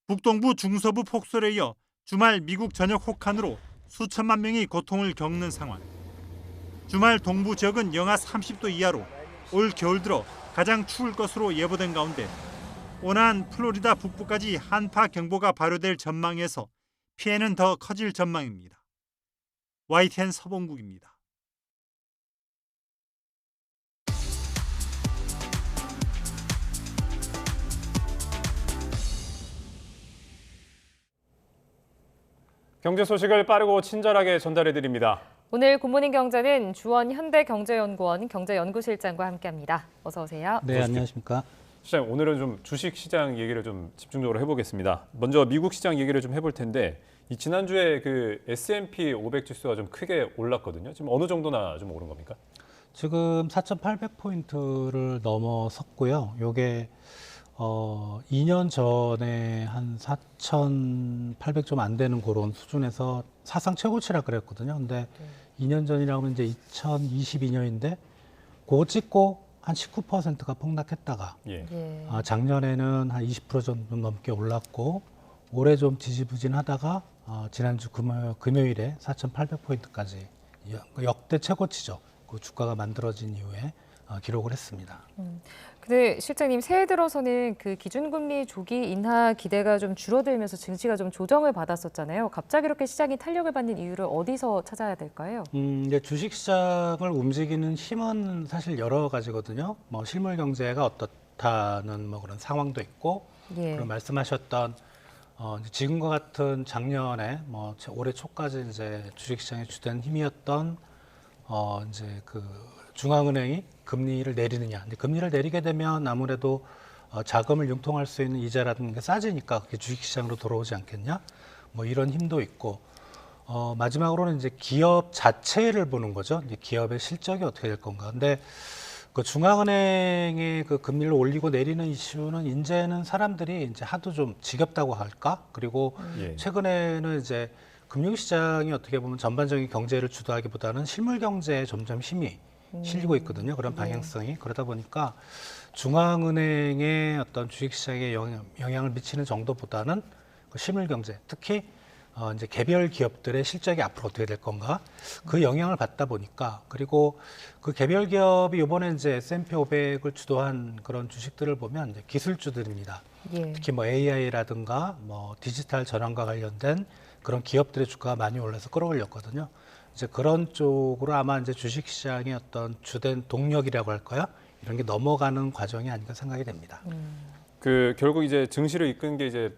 북동부 중서부 폭설에 이어 주말 미국 전역 혹한으로 수천만 명이 고통을 겪는 상황. 주말 동부 지역은 영하 30도 이하로 올 겨울 들어 가장 추울 것으로 예보된 가운데 온화한 플로리다 북부까지 한파 경보가 발효될 전망에서 피해는 더 커질 전망입니다. YTN 서봉국입니다. 경제 소식을 빠르고 친절하게 전달해 드립니다. 오늘 굿모닝 경제는 주원 현대경제연구원 경제연구실장과 함께합니다. 어서 오세요. 네, 안녕하십니까. 시장, 오늘은 좀 주식 시장 얘기를 좀 집중적으로 해보겠습니다. 먼저 미국 시장 얘기를 좀 해볼 텐데 이 지난주에 그 S&P 500 지수가 좀 크게 올랐거든요. 지금 어느 정도나 좀 오른 겁니까? 지금 4,800포인트를 넘어섰고요. 요게 2년 전에 한 4,800 좀 안 되는 그런 수준에서 사상 최고치라 그랬거든요. 근데 2년 전이라고 하면 이제 2022년인데 그거 찍고 한 19%가 폭락했다가 작년에는 한 20% 정도 넘게 올랐고 올해 좀 지지부진하다가 지난주 금요일에 4,800포인트까지 역대 최고치죠. 그 주가가 만들어진 이후에 기록을 했습니다. 근데 실장님, 새해 들어서는 그 기준금리 조기 인하 기대가 좀 줄어들면서 증시가 좀 조정을 받았었잖아요. 갑자기 이렇게 시장이 탄력을 받는 이유를 어디서 찾아야 될까요? 이제 주식시장을 움직이는 힘은 사실 여러 가지거든요. 뭐 실물 경제가 어떻다는 뭐 그런 상황도 있고, 그리고 말씀하셨던 지금과 같은 작년에 뭐 올해 초까지 이제 주식시장의 주된 힘이었던 이제 그 중앙은행이 금리를 내리느냐. 근데 금리를 내리게 되면 아무래도 자금을 융통할 수 있는 이자라는 게 싸지니까 그게 주식시장으로 돌아오지 않겠냐. 뭐 이런 힘도 있고, 마지막으로는 이제 기업 자체를 보는 거죠. 이제 기업의 실적이 어떻게 될 건가. 근데 그 중앙은행의 그 금리를 올리고 내리는 이슈는 이제는 사람들이 이제 하도 좀 지겹다고 할까. 그리고 최근에는 이제 금융시장이 어떻게 보면 전반적인 경제를 주도하기보다는 실물 경제에 점점 힘이 실리고 있거든요. 그런 방향성이. 그러다 보니까 중앙은행의 어떤 주식시장에 영향을 미치는 정도보다는 그 실물 경제, 특히 이제 개별 기업들의 실적이 앞으로 어떻게 될 건가, 그 영향을 받다 보니까, 그리고 그 개별 기업이 이번에 이제 S&P 500을 주도한 그런 주식들을 보면 이제 기술주들입니다. 특히 뭐 AI라든가 뭐 디지털 전환과 관련된 그런 기업들의 주가가 많이 올라서 끌어올렸거든요. 이제 그런 쪽으로 아마 이제 주식시장의 어떤 주된 동력이라고 할까요? 이런 게 넘어가는 과정이 아닌가 생각이 됩니다. 그 결국 이제 증시를 이끈 게 이제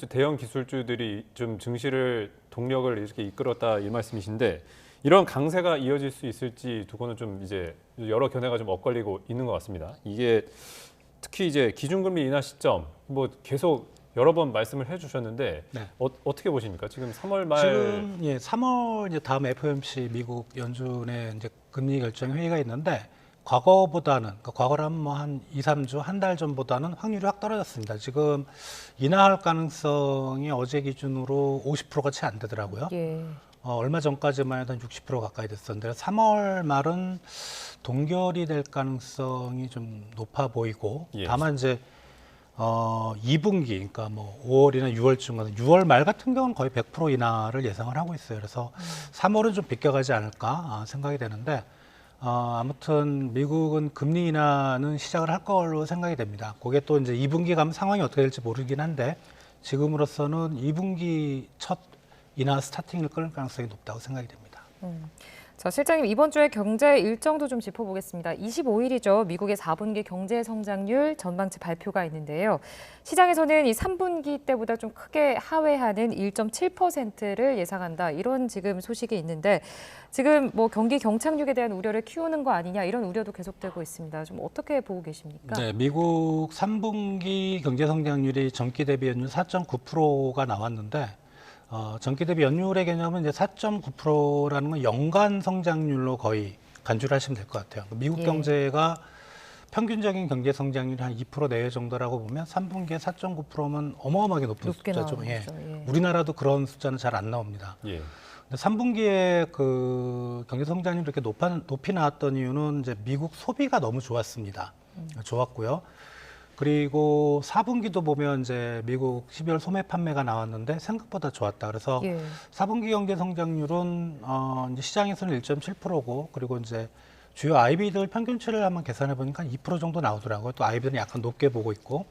대형 기술주들이 좀 증시를 동력을 이렇게 이끌었다 이 말씀이신데, 이런 강세가 이어질 수 있을지 두고는 좀 이제 여러 견해가 좀 엇갈리고 있는 것 같습니다. 이게 특히 이제 기준금리 인하 시점 뭐 계속 여러 번 말씀을 해주셨는데 어떻게 보십니까? 지금 3월 말 지금 3월 이제 다음 FOMC 미국 연준의 이제 금리 결정 회의가 있는데 과거보다는, 그러니까 과거라면 뭐 한 2, 3주, 한 달 전보다는 확률이 확 떨어졌습니다. 지금 인하할 가능성이 어제 기준으로 50%가 채 안 되더라고요. 얼마 전까지만 해도 한 60% 가까이 됐었는데 3월 말은 동결이 될 가능성이 좀 높아 보이고, 다만 이제 2분기, 그러니까 뭐 5월이나 6월쯤, 6월 말 같은 경우는 거의 100% 인하를 예상을 하고 있어요. 그래서 3월은 좀 비껴가지 않을까 생각이 되는데, 아무튼 미국은 금리 인하는 시작을 할 걸로 생각이 됩니다. 그게 또 이제 2분기 가면 상황이 어떻게 될지 모르긴 한데, 지금으로서는 2분기 첫 인하 스타팅을 끌 가능성이 높다고 생각이 됩니다. 자, 실장님, 이번 주에 경제 일정도 좀 짚어보겠습니다. 25일이죠. 미국의 4분기 경제 성장률 전망치 발표가 있는데요. 시장에서는 이 3분기 때보다 좀 크게 하회하는 1.7%를 예상한다. 이런 지금 소식이 있는데, 지금 뭐 경기 경착륙에 대한 우려를 키우는 거 아니냐, 이런 우려도 계속되고 있습니다. 좀 어떻게 보고 계십니까? 네, 미국 3분기 경제 성장률이 전기 대비 연율 4.9%가 나왔는데, 전기 대비 연율의 개념은 이제 4.9%라는 건 연간 성장률로 거의 간주를 하시면 될 것 같아요. 미국 경제가 평균적인 경제 성장률이 한 2% 내외 정도라고 보면 3분기에 4.9%면 어마어마하게 높은 숫자죠. 우리나라도 그런 숫자는 잘 안 나옵니다. 근데 3분기에 그 경제 성장률이 이렇게 높이 나왔던 이유는 이제 미국 소비가 너무 좋았습니다. 좋았고요. 그리고 4분기도 보면 이제 미국 12월 소매 판매가 나왔는데 생각보다 좋았다. 그래서 4분기 경제 성장률은 이제 시장에서는 1.7%고 그리고 이제 주요 IB들 평균치를 한번 계산해 보니까 2% 정도 나오더라고요. 또 IB들은 약간 높게 보고 있고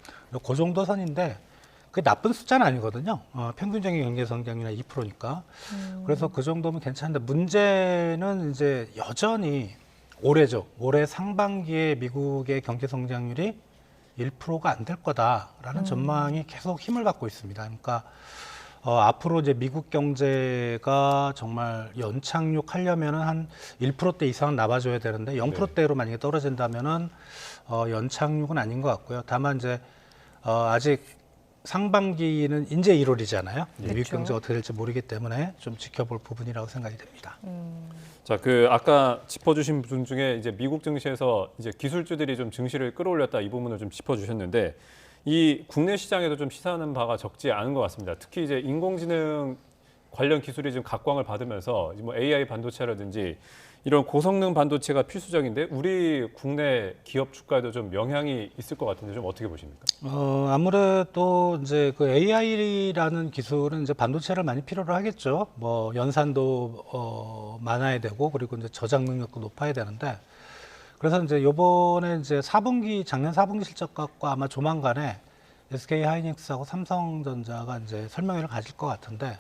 그 정도 선인데 그게 나쁜 숫자는 아니거든요. 평균적인 경제 성장률이 2%니까. 그래서 그 정도면 괜찮은데 문제는 이제 여전히 올해죠. 올해 상반기에 미국의 경제 성장률이 1%가 안 될 거다라는 전망이 계속 힘을 받고 있습니다. 그러니까 앞으로 이제 미국 경제가 정말 연착륙하려면은 한 1%대 이상은 나와줘야 되는데 0%대로 만약에 떨어진다면은 연착륙은 아닌 것 같고요. 다만 이제 아직 상반기는 이제 1월이잖아요. 미국 경제 어떻게 될지 모르기 때문에 좀 지켜볼 부분이라고 생각이 됩니다. 자, 아까 짚어주신 분 중에 이제 미국 증시에서 이제 기술주들이 좀 증시를 끌어올렸다 이 부분을 좀 짚어주셨는데 이 국내 시장에도 좀 시사하는 바가 적지 않은 것 같습니다. 특히 이제 인공지능 관련 기술이 좀 각광을 받으면서 뭐 AI 반도체라든지 이런 고성능 반도체가 필수적인데 우리 국내 기업 주가에도 좀 영향이 있을 것 같은데 좀 어떻게 보십니까? 아무래도 이제 그 AI라는 기술은 이제 반도체를 많이 필요로 하겠죠. 뭐 연산도 많아야 되고 그리고 이제 저장 능력도 높아야 되는데 그래서 이제 요번에 이제 작년 4분기 실적과 아마 조만간에 SK 하이닉스하고 삼성전자가 이제 설명회를 가질 것 같은데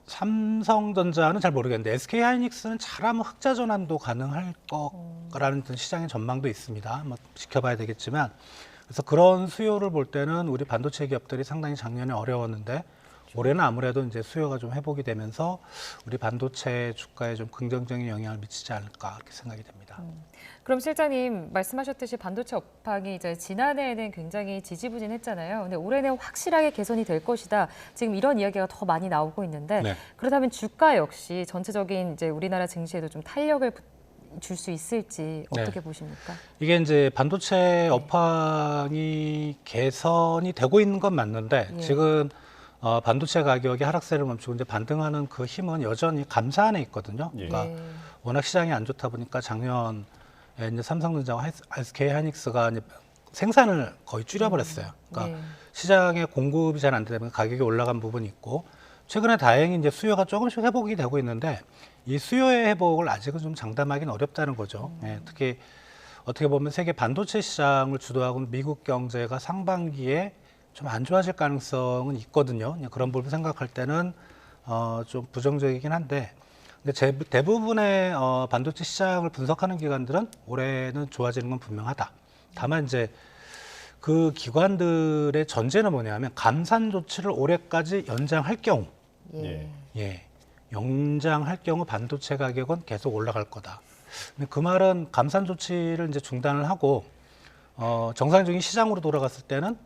삼성전자는 잘 모르겠는데 SK 하이닉스는 잘하면 흑자 전환도 가능할 거라는 시장의 전망도 있습니다. 한번 지켜봐야 되겠지만 그래서 그런 수요를 볼 때는 우리 반도체 기업들이 상당히 작년에 어려웠는데 올해는 아무래도 이제 수요가 좀 회복이 되면서 우리 반도체 주가에 좀 긍정적인 영향을 미치지 않을까 이렇게 생각이 됩니다. 그럼 실장님 말씀하셨듯이 반도체 업황이 이제 지난해에는 굉장히 지지부진했잖아요. 근데 올해는 확실하게 개선이 될 것이다. 지금 이런 이야기가 더 많이 나오고 있는데 그렇다면 주가 역시 전체적인 이제 우리나라 증시에도 좀 탄력을 줄 수 있을지 어떻게 보십니까? 이게 이제 반도체 업황이 개선이 되고 있는 건 맞는데 지금 반도체 가격이 하락세를 멈추고 이제 반등하는 그 힘은 여전히 감사 안에 있거든요. 그러니까 워낙 시장이 안 좋다 보니까 작년 이제 삼성전자와 SK 하이닉스가 이제 생산을 거의 줄여버렸어요. 그러니까 시장에 공급이 잘 안 되다 보니까 가격이 올라간 부분이 있고 최근에 다행히 이제 수요가 조금씩 회복이 되고 있는데 이 수요의 회복을 아직은 좀 장담하기는 어렵다는 거죠. 특히 어떻게 보면 세계 반도체 시장을 주도하고 미국 경제가 상반기에 좀 안 좋아질 가능성은 있거든요. 그런 부분 생각할 때는 좀 부정적이긴 한데 근데 대부분의 반도체 시장을 분석하는 기관들은 올해는 좋아지는 건 분명하다. 다만 이제 그 기관들의 전제는 뭐냐면 감산 조치를 올해까지 연장할 경우, 연장할 경우 반도체 가격은 계속 올라갈 거다. 근데 그 말은 감산 조치를 이제 중단을 하고 정상적인 시장으로 돌아갔을 때는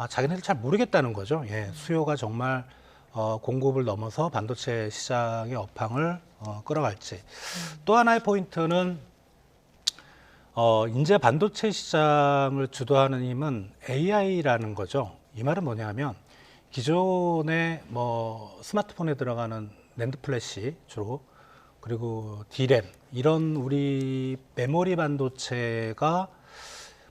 자기네들 잘 모르겠다는 거죠. 수요가 정말 공급을 넘어서 반도체 시장의 업황을 끌어갈지. 또 하나의 포인트는 이제 반도체 시장을 주도하는 힘은 AI라는 거죠. 이 말은 뭐냐면 기존의 뭐 스마트폰에 들어가는 낸드 플래시 주로 그리고 D램 이런 우리 메모리 반도체가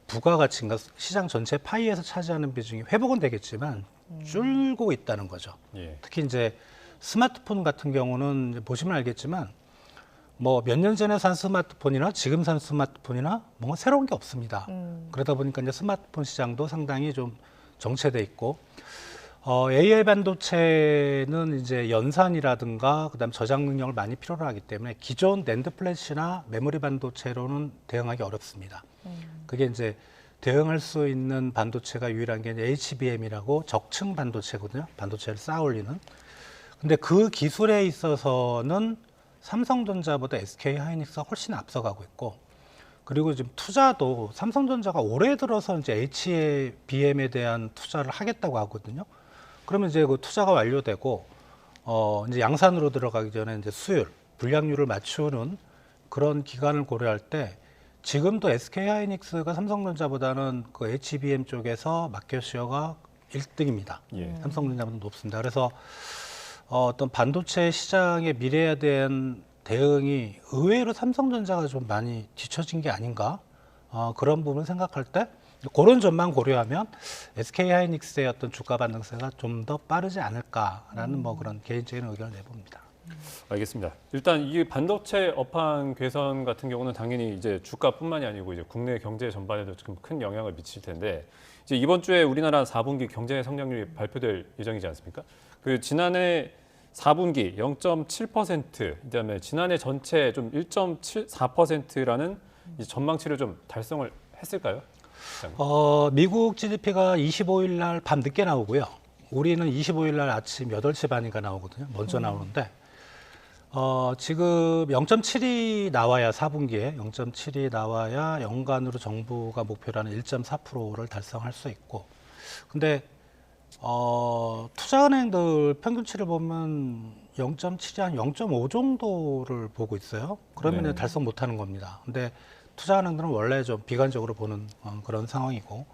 부가가치인가 시장 전체 파이에서 차지하는 비중이 회복은 되겠지만 줄고 있다는 거죠. 특히 이제 스마트폰 같은 경우는 이제 보시면 알겠지만 뭐 몇 년 전에 산 스마트폰이나 지금 산 스마트폰이나 뭔가 새로운 게 없습니다. 그러다 보니까 이제 스마트폰 시장도 상당히 좀 정체돼 있고 AI 반도체는 이제 연산이라든가 그다음 저장 능력을 많이 필요로 하기 때문에 기존 낸드 플래시나 메모리 반도체로는 대응하기 어렵습니다. 그게 이제 대응할 수 있는 반도체가 유일한 게 HBM이라고 적층 반도체거든요. 반도체를 쌓아 올리는. 근데 그 기술에 있어서는 삼성전자보다 SK 하이닉스가 훨씬 앞서가고 있고 그리고 지금 투자도 삼성전자가 올해 들어서 이제 HBM에 대한 투자를 하겠다고 하거든요. 그러면 이제 그 투자가 완료되고 이제 양산으로 들어가기 전에 이제 수율, 불량률을 맞추는 그런 기간을 고려할 때 지금도 SK 하이닉스가 삼성전자보다는 그 HBM 쪽에서 마켓 쉐어가 1등입니다. 삼성전자보다 높습니다. 그래서 어떤 반도체 시장의 미래에 대한 대응이 의외로 삼성전자가 좀 많이 뒤처진 게 아닌가 그런 부분을 생각할 때 그런 점만 고려하면 SK하이닉스의 어떤 주가 반등세가 좀 더 빠르지 않을까라는 뭐 그런 개인적인 의견을 내봅니다. 알겠습니다. 일단 이 반도체 업황 개선 같은 경우는 당연히 이제 주가뿐만이 아니고 이제 국내 경제 전반에도 좀 큰 영향을 미칠 텐데 이제 이번 주에 우리나라 4분기 경제 성장률이 발표될 예정이지 않습니까? 그 지난해 4분기 0.7%, 그다음에 지난해 전체 좀 1.74%라는 전망치를 좀 달성을 했을까요? 미국 GDP가 25일 날 밤 늦게 나오고요. 우리는 25일 날 아침 8시 반인가 나오거든요. 먼저 나오는데 지금 0.7이 나와야 4분기에 0.7이 나와야 연간으로 정부가 목표라는 1.4%를 달성할 수 있고, 근데 투자은행들 평균치를 보면 0.7이 한 0.5 정도를 보고 있어요. 그러면 네. 달성 못하는 겁니다. 근데 투자은행들은 원래 좀 비관적으로 보는 그런 상황이고,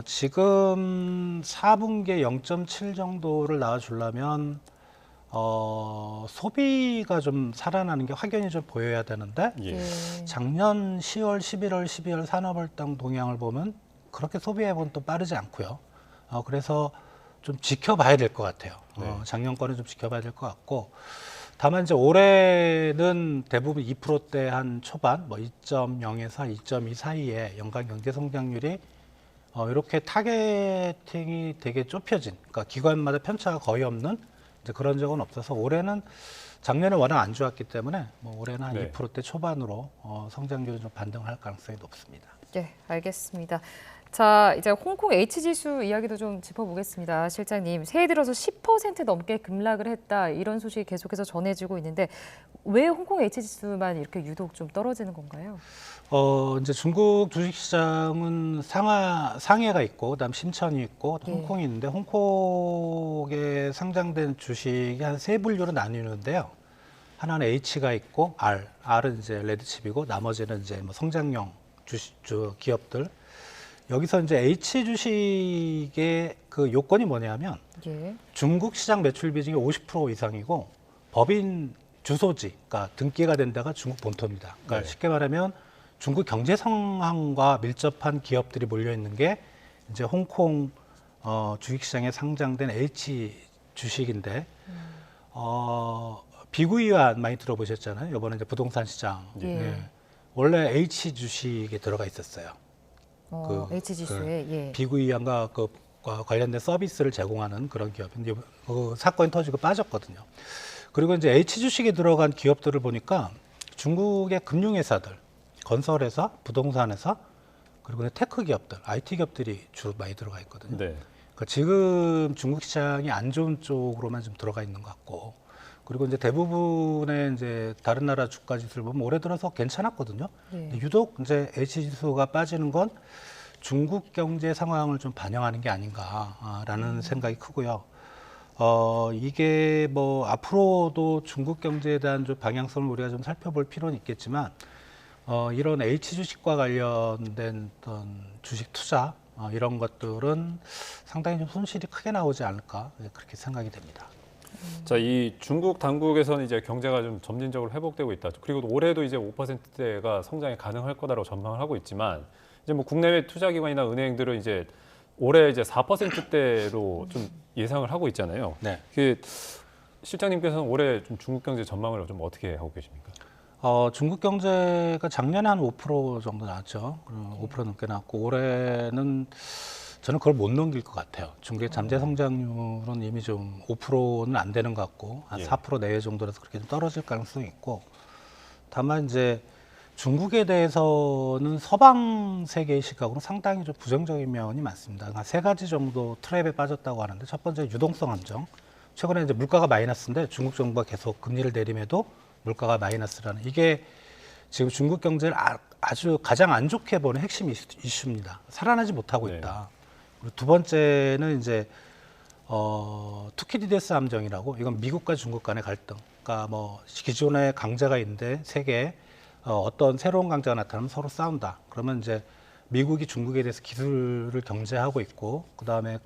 지금 4분기에 0.7 정도를 나와주려면 소비가 좀 살아나는 게 확연히 좀 보여야 되는데 작년 10월, 11월, 12월 산업활동 동향을 보면 그렇게 소비 회복은 또 빠르지 않고요. 그래서 좀 지켜봐야 될 것 같아요. 작년 거는 좀 지켜봐야 될 것 같고, 다만 이제 올해는 대부분 2%대 한 초반, 뭐 2.0에서 2.2 사이에 연간 경제 성장률이 이렇게 타겟팅이 되게 좁혀진, 그러니까 기관마다 편차가 거의 없는 이제 그런 적은 없어서 올해는 작년에 워낙 안 좋았기 때문에 뭐 올해는 한 2%대 초반으로 성장률이 좀 반등할 가능성이 높습니다. 네, 알겠습니다. 자, 이제 홍콩 H지수 이야기도 좀 짚어보겠습니다. 실장님, 새해 들어서 10% 넘게 급락을 했다, 이런 소식이 계속해서 전해지고 있는데 왜 홍콩 H지수만 이렇게 유독 좀 떨어지는 건가요? 이제 중국 주식시장은 상해가 있고, 그다음 신천이 있고, 홍콩이 있는데 홍콩에 상장된 주식이 한 세 분류로 나뉘는데요. 하나는 H가 있고 R은 이제 레드칩이고, 나머지는 이제 뭐 성장형 기업들. 여기서 이제 H 주식의 그 요건이 뭐냐면 중국 시장 매출 비중이 50% 이상이고 법인 주소지, 그러니까 등기가 된 데가 중국 본토입니다. 그러니까 쉽게 말하면 중국 경제 상황과 밀접한 기업들이 몰려 있는 게 이제 홍콩 주식시장에 상장된 H 주식인데 비구이완 많이 들어보셨잖아요. 이번에 이제 부동산 시장. 원래 H 주식에 들어가 있었어요. H지수에 비구이완과 관련된 서비스를 제공하는 그런 기업인데 그 사건이 터지고 빠졌거든요. 그리고 이제 H 주식에 들어간 기업들을 보니까 중국의 금융회사들, 건설회사, 부동산회사, 그리고 테크 기업들, IT 기업들이 주로 많이 들어가 있거든요. 그러니까 지금 중국 시장이 안 좋은 쪽으로만 좀 들어가 있는 것 같고, 그리고 이제 대부분의 이제 다른 나라 주가 지수를 보면 올해 들어서 괜찮았거든요. 근데 유독 이제 H 지수가 빠지는 건 중국 경제 상황을 좀 반영하는 게 아닌가라는 생각이 크고요. 이게 뭐 앞으로도 중국 경제에 대한 좀 방향성을 우리가 좀 살펴볼 필요는 있겠지만, 이런 H 주식과 관련된 어떤 주식 투자 이런 것들은 상당히 좀 손실이 크게 나오지 않을까, 그렇게 생각이 됩니다. 자, 이 중국 당국에서는 이제 경제가 좀 점진적으로 회복되고 있다. 그리고 올해도 이제 5%대가 성장이 가능할 거다라고 전망을 하고 있지만, 이제 뭐 국내외 투자기관이나 은행들은 이제 올해 이제 4%대로 좀 예상을 하고 있잖아요. 그 실장님께서는 올해 좀 중국 경제 전망을 좀 어떻게 하고 계십니까? 중국 경제가 작년에 한 5% 정도 나왔죠. 5% 넘게 나왔고, 올해는 저는 그걸 못 넘길 것 같아요. 중국의 잠재 성장률은 이미 좀 5%는 안 되는 것 같고, 한 4% 내외 정도라서 그렇게 좀 떨어질 가능성이 있고, 다만 이제 중국에 대해서는 서방 세계의 시각으로 상당히 좀 부정적인 면이 많습니다. 그러니까 세 가지 정도 트랩에 빠졌다고 하는데, 첫 번째 유동성 함정. 최근에 이제 물가가 마이너스인데 중국 정부가 계속 금리를 내림에도 물가가 마이너스라는, 이게 지금 중국 경제를 아주 가장 안 좋게 보는 핵심 이슈입니다. 살아나지 못하고 있다. 그리고 두 번째는 이제 투키디데스 함정이라고, 이건 미국과 중국 간의 갈등. 그러니까 뭐 기존의 강자가 있는데 세계에 어떤 새로운 강자가 나타나면 서로 싸운다. 그러면 이제 미국이 중국에 대해서 기술을 경제하고 있고, 그 다음에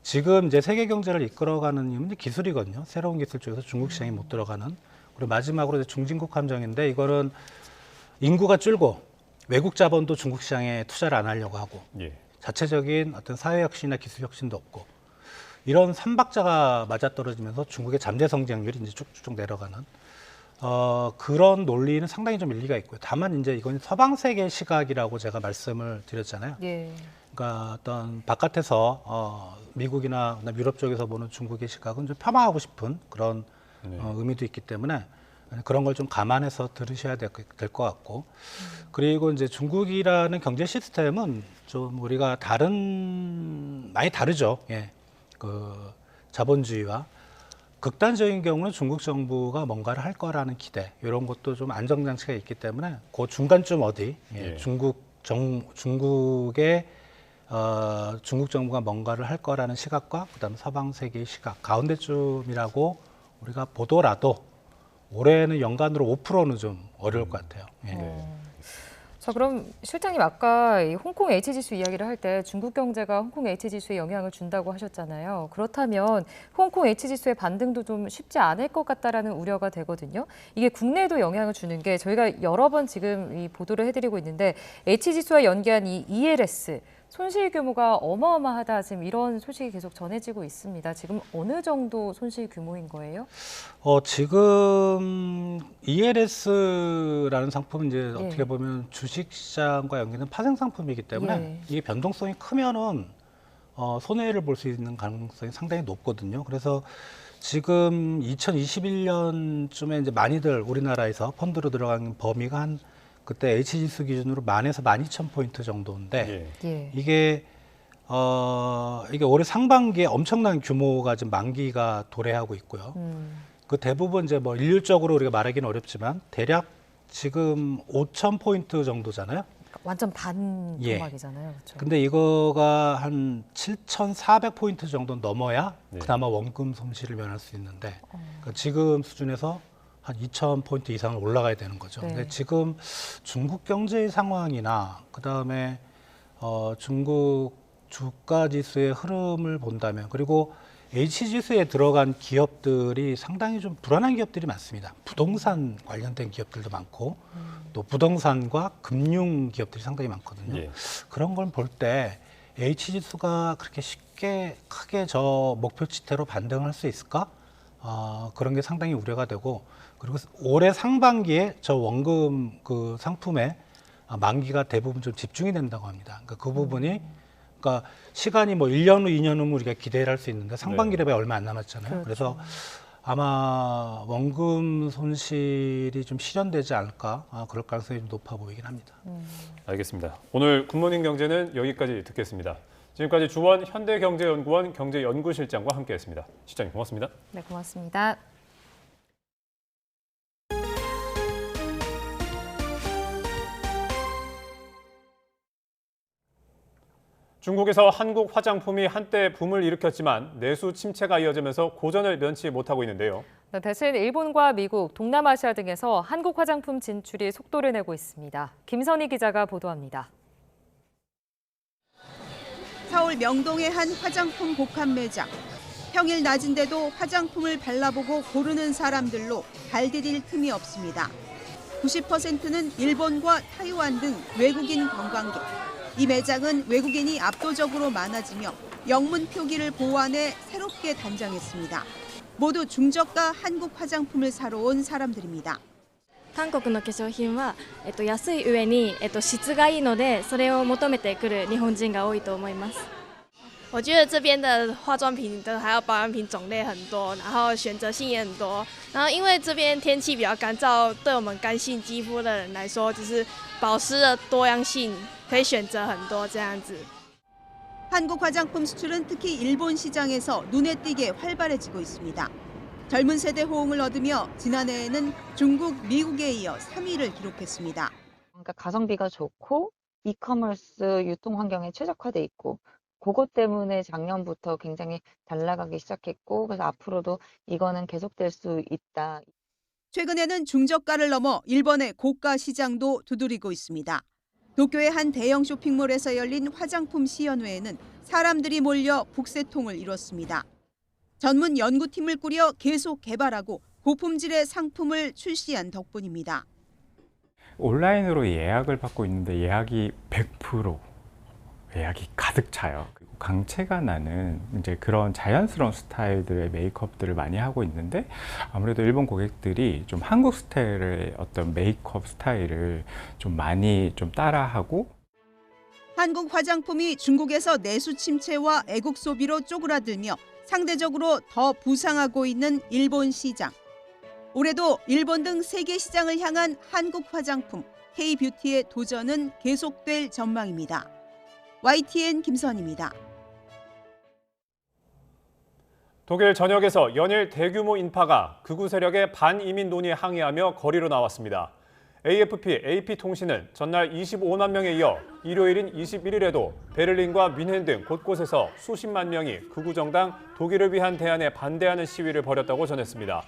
지금 이제 세계 경제를 이끌어가는 이유는 기술이거든요. 새로운 기술 쪽에서 중국 시장이 못 들어가는. 그리고 마지막으로 이제 중진국 함정인데, 이거는 인구가 줄고 외국 자본도 중국 시장에 투자를 안 하려고 하고 예. 자체적인 어떤 사회 혁신이나 기술 혁신도 없고 이런 삼박자가 맞아떨어지면서 중국의 잠재 성장률이 이제 쭉쭉 내려가는 그런 논리는 상당히 좀 일리가 있고요. 다만 이제 이건 서방 세계 시각이라고 제가 말씀을 드렸잖아요. 예. 그러니까 어떤 바깥에서 미국이나 유럽 쪽에서 보는 중국의 시각은 좀 폄하하고 싶은 그런 의미도 있기 때문에 그런 걸 좀 감안해서 들으셔야 될 것 같고 그리고 이제 중국이라는 경제 시스템은 좀 우리가 많이 다르죠. 예. 그 자본주의와 극단적인 경우는 중국 정부가 뭔가를 할 거라는 기대 이런 것도 좀 안정장치가 있기 때문에 그 중간쯤 어디 예. 중국 중국의 중국 정부가 뭔가를 할 거라는 시각과 그다음 서방 세계의 시각 가운데쯤이라고 우리가 보더라도 올해는 연간으로 5%는 좀 어려울 것 같아요. 예. 자, 그럼 실장님 아까 이 홍콩 H지수 이야기를 할 때 중국 경제가 홍콩 H지수에 영향을 준다고 하셨잖아요. 그렇다면 홍콩 H지수의 반등도 좀 쉽지 않을 것 같다라는 우려가 되거든요. 이게 국내에도 영향을 주는 게 저희가 여러 번 지금 이 보도를 해드리고 있는데 H지수와 연계한 이 ELS 손실 규모가 어마어마하다 지금 이런 소식이 계속 전해지고 있습니다. 지금 어느 정도 손실 규모인 거예요? 지금 ELS라는 상품은 이제 어떻게 보면 주식시장과 연계된 파생 상품이기 때문에 이게 변동성이 크면은 손해를 볼 수 있는 가능성이 상당히 높거든요. 그래서 지금 2021년쯤에 이제 많이들 우리나라에서 펀드로 들어간 범위가 한 그때 H지수 기준으로 10,000에서 12,000포인트 정도인데 이게 올해 상반기에 엄청난 규모가 지금 만기가 도래하고 있고요. 그 대부분 이제 뭐 일률적으로 우리가 말하기는 어렵지만 대략 지금 5,000포인트 정도잖아요. 완전 반 조각이잖아요. 그렇죠? 근데 이거가 한 7,400포인트 정도 넘어야 그나마 원금 손실을 면할 수 있는데 그러니까 지금 수준에서 한 2,000포인트 이상을 올라가야 되는 거죠. 근데 지금 중국 경제 상황이나 그다음에 중국 주가 지수의 흐름을 본다면 그리고 H지수에 들어간 기업들이 상당히 좀 불안한 기업들이 많습니다. 부동산 관련된 기업들도 많고 또 부동산과 금융 기업들이 상당히 많거든요. 그런 걸 볼 때 H지수가 그렇게 쉽게 크게 저 목표치대로 반등할 수 있을까? 그런 게 상당히 우려가 되고 그리고 올해 상반기에 저 원금 그 상품의 만기가 대부분 좀 집중이 된다고 합니다. 그러니까 그 부분이 그러니까 시간이 뭐 1년 후, 2년 후면 우리가 기대를 할 수 있는데 상반기래봐야 얼마 안 남았잖아요. 그래서 아마 원금 손실이 좀 실현되지 않을까 그럴 가능성이 좀 높아 보이긴 합니다. 알겠습니다. 오늘 굿모닝 경제는 여기까지 듣겠습니다. 지금까지 주원 현대경제연구원 경제연구실장과 함께했습니다. 실장님 고맙습니다. 네, 고맙습니다. 중국에서 한국 화장품이 한때 붐을 일으켰지만 내수 침체가 이어지면서 고전을 면치 못하고 있는데요. 네, 대신 일본과 미국, 동남아시아 등에서 한국 화장품 진출이 속도를 내고 있습니다. 김선희 기자가 보도합니다. 서울 명동의 한 화장품 복합 매장. 평일 낮인데도 화장품을 발라보고 고르는 사람들로 발 디딜 틈이 없습니다. 90%는 일본과 타이완 등 외국인 관광객. 이 매장은 외국인이 압도적으로 많아지며 영문 표기를 보완해 새롭게 단장했습니다. 모두 중저가 한국 화장품을 사러 온 사람들입니다. 韓国の化粧品は、安い上に、質がいいので、それを求めてくる日本人が多いと思います。我觉得这边的化妆品的还有保养品种类很多，然后选择性也很多。然后因为这边天气比较干燥，对我们干性肌肤的人来说，就是保湿的多样性可以选择很多这样子。 한국 화장품 수출은 특히 일본 시장에서 눈에 띄게 활발해지고 있습니다. 젊은 세대 호응을 얻으며 지난해에는 중국, 미국에 이어 3위를 기록했습니다. 그러니까 가성비가 좋고 이커머스 유통 환경에 최적화돼 있고 그것 때문에 작년부터 굉장히 잘 나가기 시작했고 그래서 앞으로도 이거는 계속될 수 있다. 최근에는 중저가를 넘어 일본의 고가 시장도 두드리고 있습니다. 도쿄의 한 대형 쇼핑몰에서 열린 화장품 시연회에는 사람들이 몰려 북새통을 이뤘습니다. 전문 연구팀을 꾸려 계속 개발하고 고품질의 상품을 출시한 덕분입니다. 온라인으로 예약을 받고 있는데 예약이 100% 예약이 가득 차요. 그리고 광채가 나는 이제 그런 자연스러운 스타일들의 메이크업들을 많이 하고 있는데 아무래도 일본 고객들이 좀 한국 스타일의 어떤 메이크업 스타일을 좀 많이 좀 따라하고 한국 화장품이 중국에서 내수 침체와 애국 소비로 쪼그라들며 상대적으로 더 부상하고 있는 일본 시장. 올해도 일본 등 세계 시장을 향한 한국 화장품 K-뷰티의 도전은 계속될 전망입니다. YTN 김선입니다. 독일 전역에서 연일 대규모 인파가 극우 세력의 반이민 논의에 항의하며 거리로 나왔습니다. AFP, AP통신은 전날 25만 명에 이어 일요일인 21일에도 베를린과 뮌헨 등 곳곳에서 수십만 명이 극우 정당 독일을 위한 대안에 반대하는 시위를 벌였다고 전했습니다.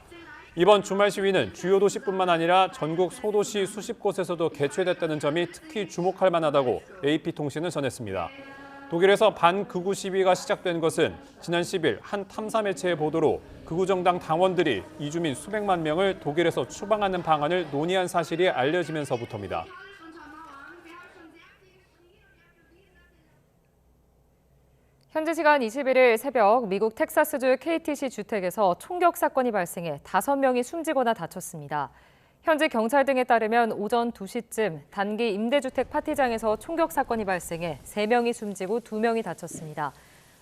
이번 주말 시위는 주요 도시뿐만 아니라 전국 소도시 수십 곳에서도 개최됐다는 점이 특히 주목할 만하다고 AP통신은 전했습니다. 독일에서 반극우 시위가 시작된 것은 지난 10일 한 탐사 매체의 보도로 극우 정당 당원들이 이주민 수백만 명을 독일에서 추방하는 방안을 논의한 사실이 알려지면서부터입니다. 현지 시간 21일 새벽 미국 텍사스주 KTC 주택에서 총격 사건이 발생해 5명이 숨지거나 다쳤습니다. 현지 경찰 등에 따르면 오전 2시쯤 단기 임대주택 파티장에서 총격 사건이 발생해 3명이 숨지고 2명이 다쳤습니다.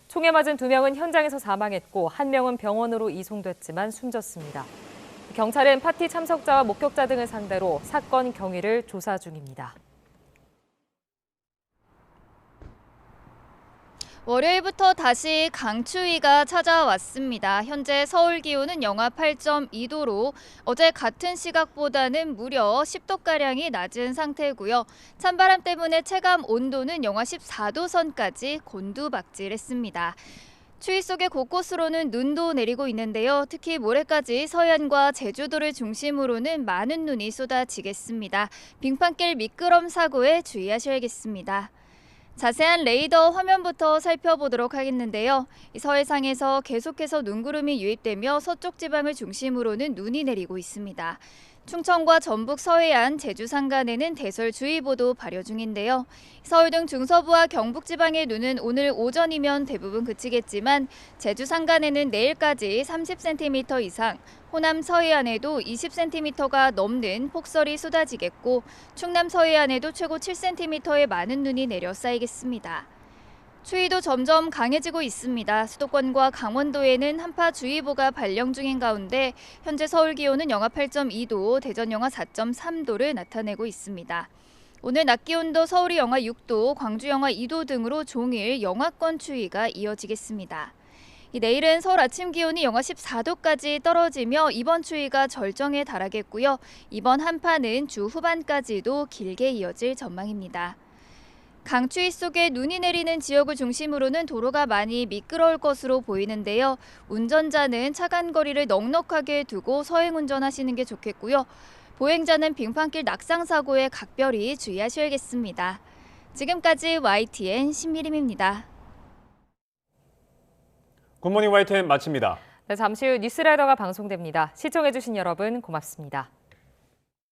총에 맞은 2명은 현장에서 사망했고 1명은 병원으로 이송됐지만 숨졌습니다. 경찰은 파티 참석자와 목격자 등을 상대로 사건 경위를 조사 중입니다. 월요일부터 다시 강추위가 찾아왔습니다. 현재 서울 기온은 영하 8.2도로 어제 같은 시각보다는 무려 10도가량이 낮은 상태고요. 찬바람 때문에 체감 온도는 영하 14도 선까지 곤두박질했습니다. 추위 속에 곳곳으로는 눈도 내리고 있는데요. 특히 모레까지 서해안과 제주도를 중심으로는 많은 눈이 쏟아지겠습니다. 빙판길 미끄럼 사고에 주의하셔야겠습니다. 자세한 레이더 화면부터 살펴보도록 하겠는데요. 서해상에서 계속해서 눈구름이 유입되며 서쪽 지방을 중심으로는 눈이 내리고 있습니다. 충청과 전북 서해안, 제주 산간에는 대설주의보도 발효 중인데요. 서울 등 중서부와 경북 지방의 눈은 오늘 오전이면 대부분 그치겠지만 제주 산간에는 내일까지 30cm 이상, 호남 서해안에도 20cm가 넘는 폭설이 쏟아지겠고 충남 서해안에도 최고 7cm의 많은 눈이 내려 쌓이겠습니다. 추위도 점점 강해지고 있습니다. 수도권과 강원도에는 한파주의보가 발령 중인 가운데 현재 서울 기온은 영하 8.2도, 대전 영하 4.3도를 나타내고 있습니다. 오늘 낮 기온도 서울이 영하 6도, 광주 영하 2도 등으로 종일 영하권 추위가 이어지겠습니다. 내일은 서울 아침 기온이 영하 14도까지 떨어지며 이번 추위가 절정에 달하겠고요. 이번 한파는 주 후반까지도 길게 이어질 전망입니다. 강추위 속에 눈이 내리는 지역을 중심으로는 도로가 많이 미끄러울 것으로 보이는데요. 운전자는 차간 거리를 넉넉하게 두고 서행 운전하시는 게 좋겠고요. 보행자는 빙판길 낙상 사고에 각별히 주의하셔야겠습니다. 지금까지 YTN 신미림입니다. 굿모닝 YTN 마칩니다. 네, 잠시 후 뉴스라이더가 방송됩니다. 시청해주신 여러분 고맙습니다.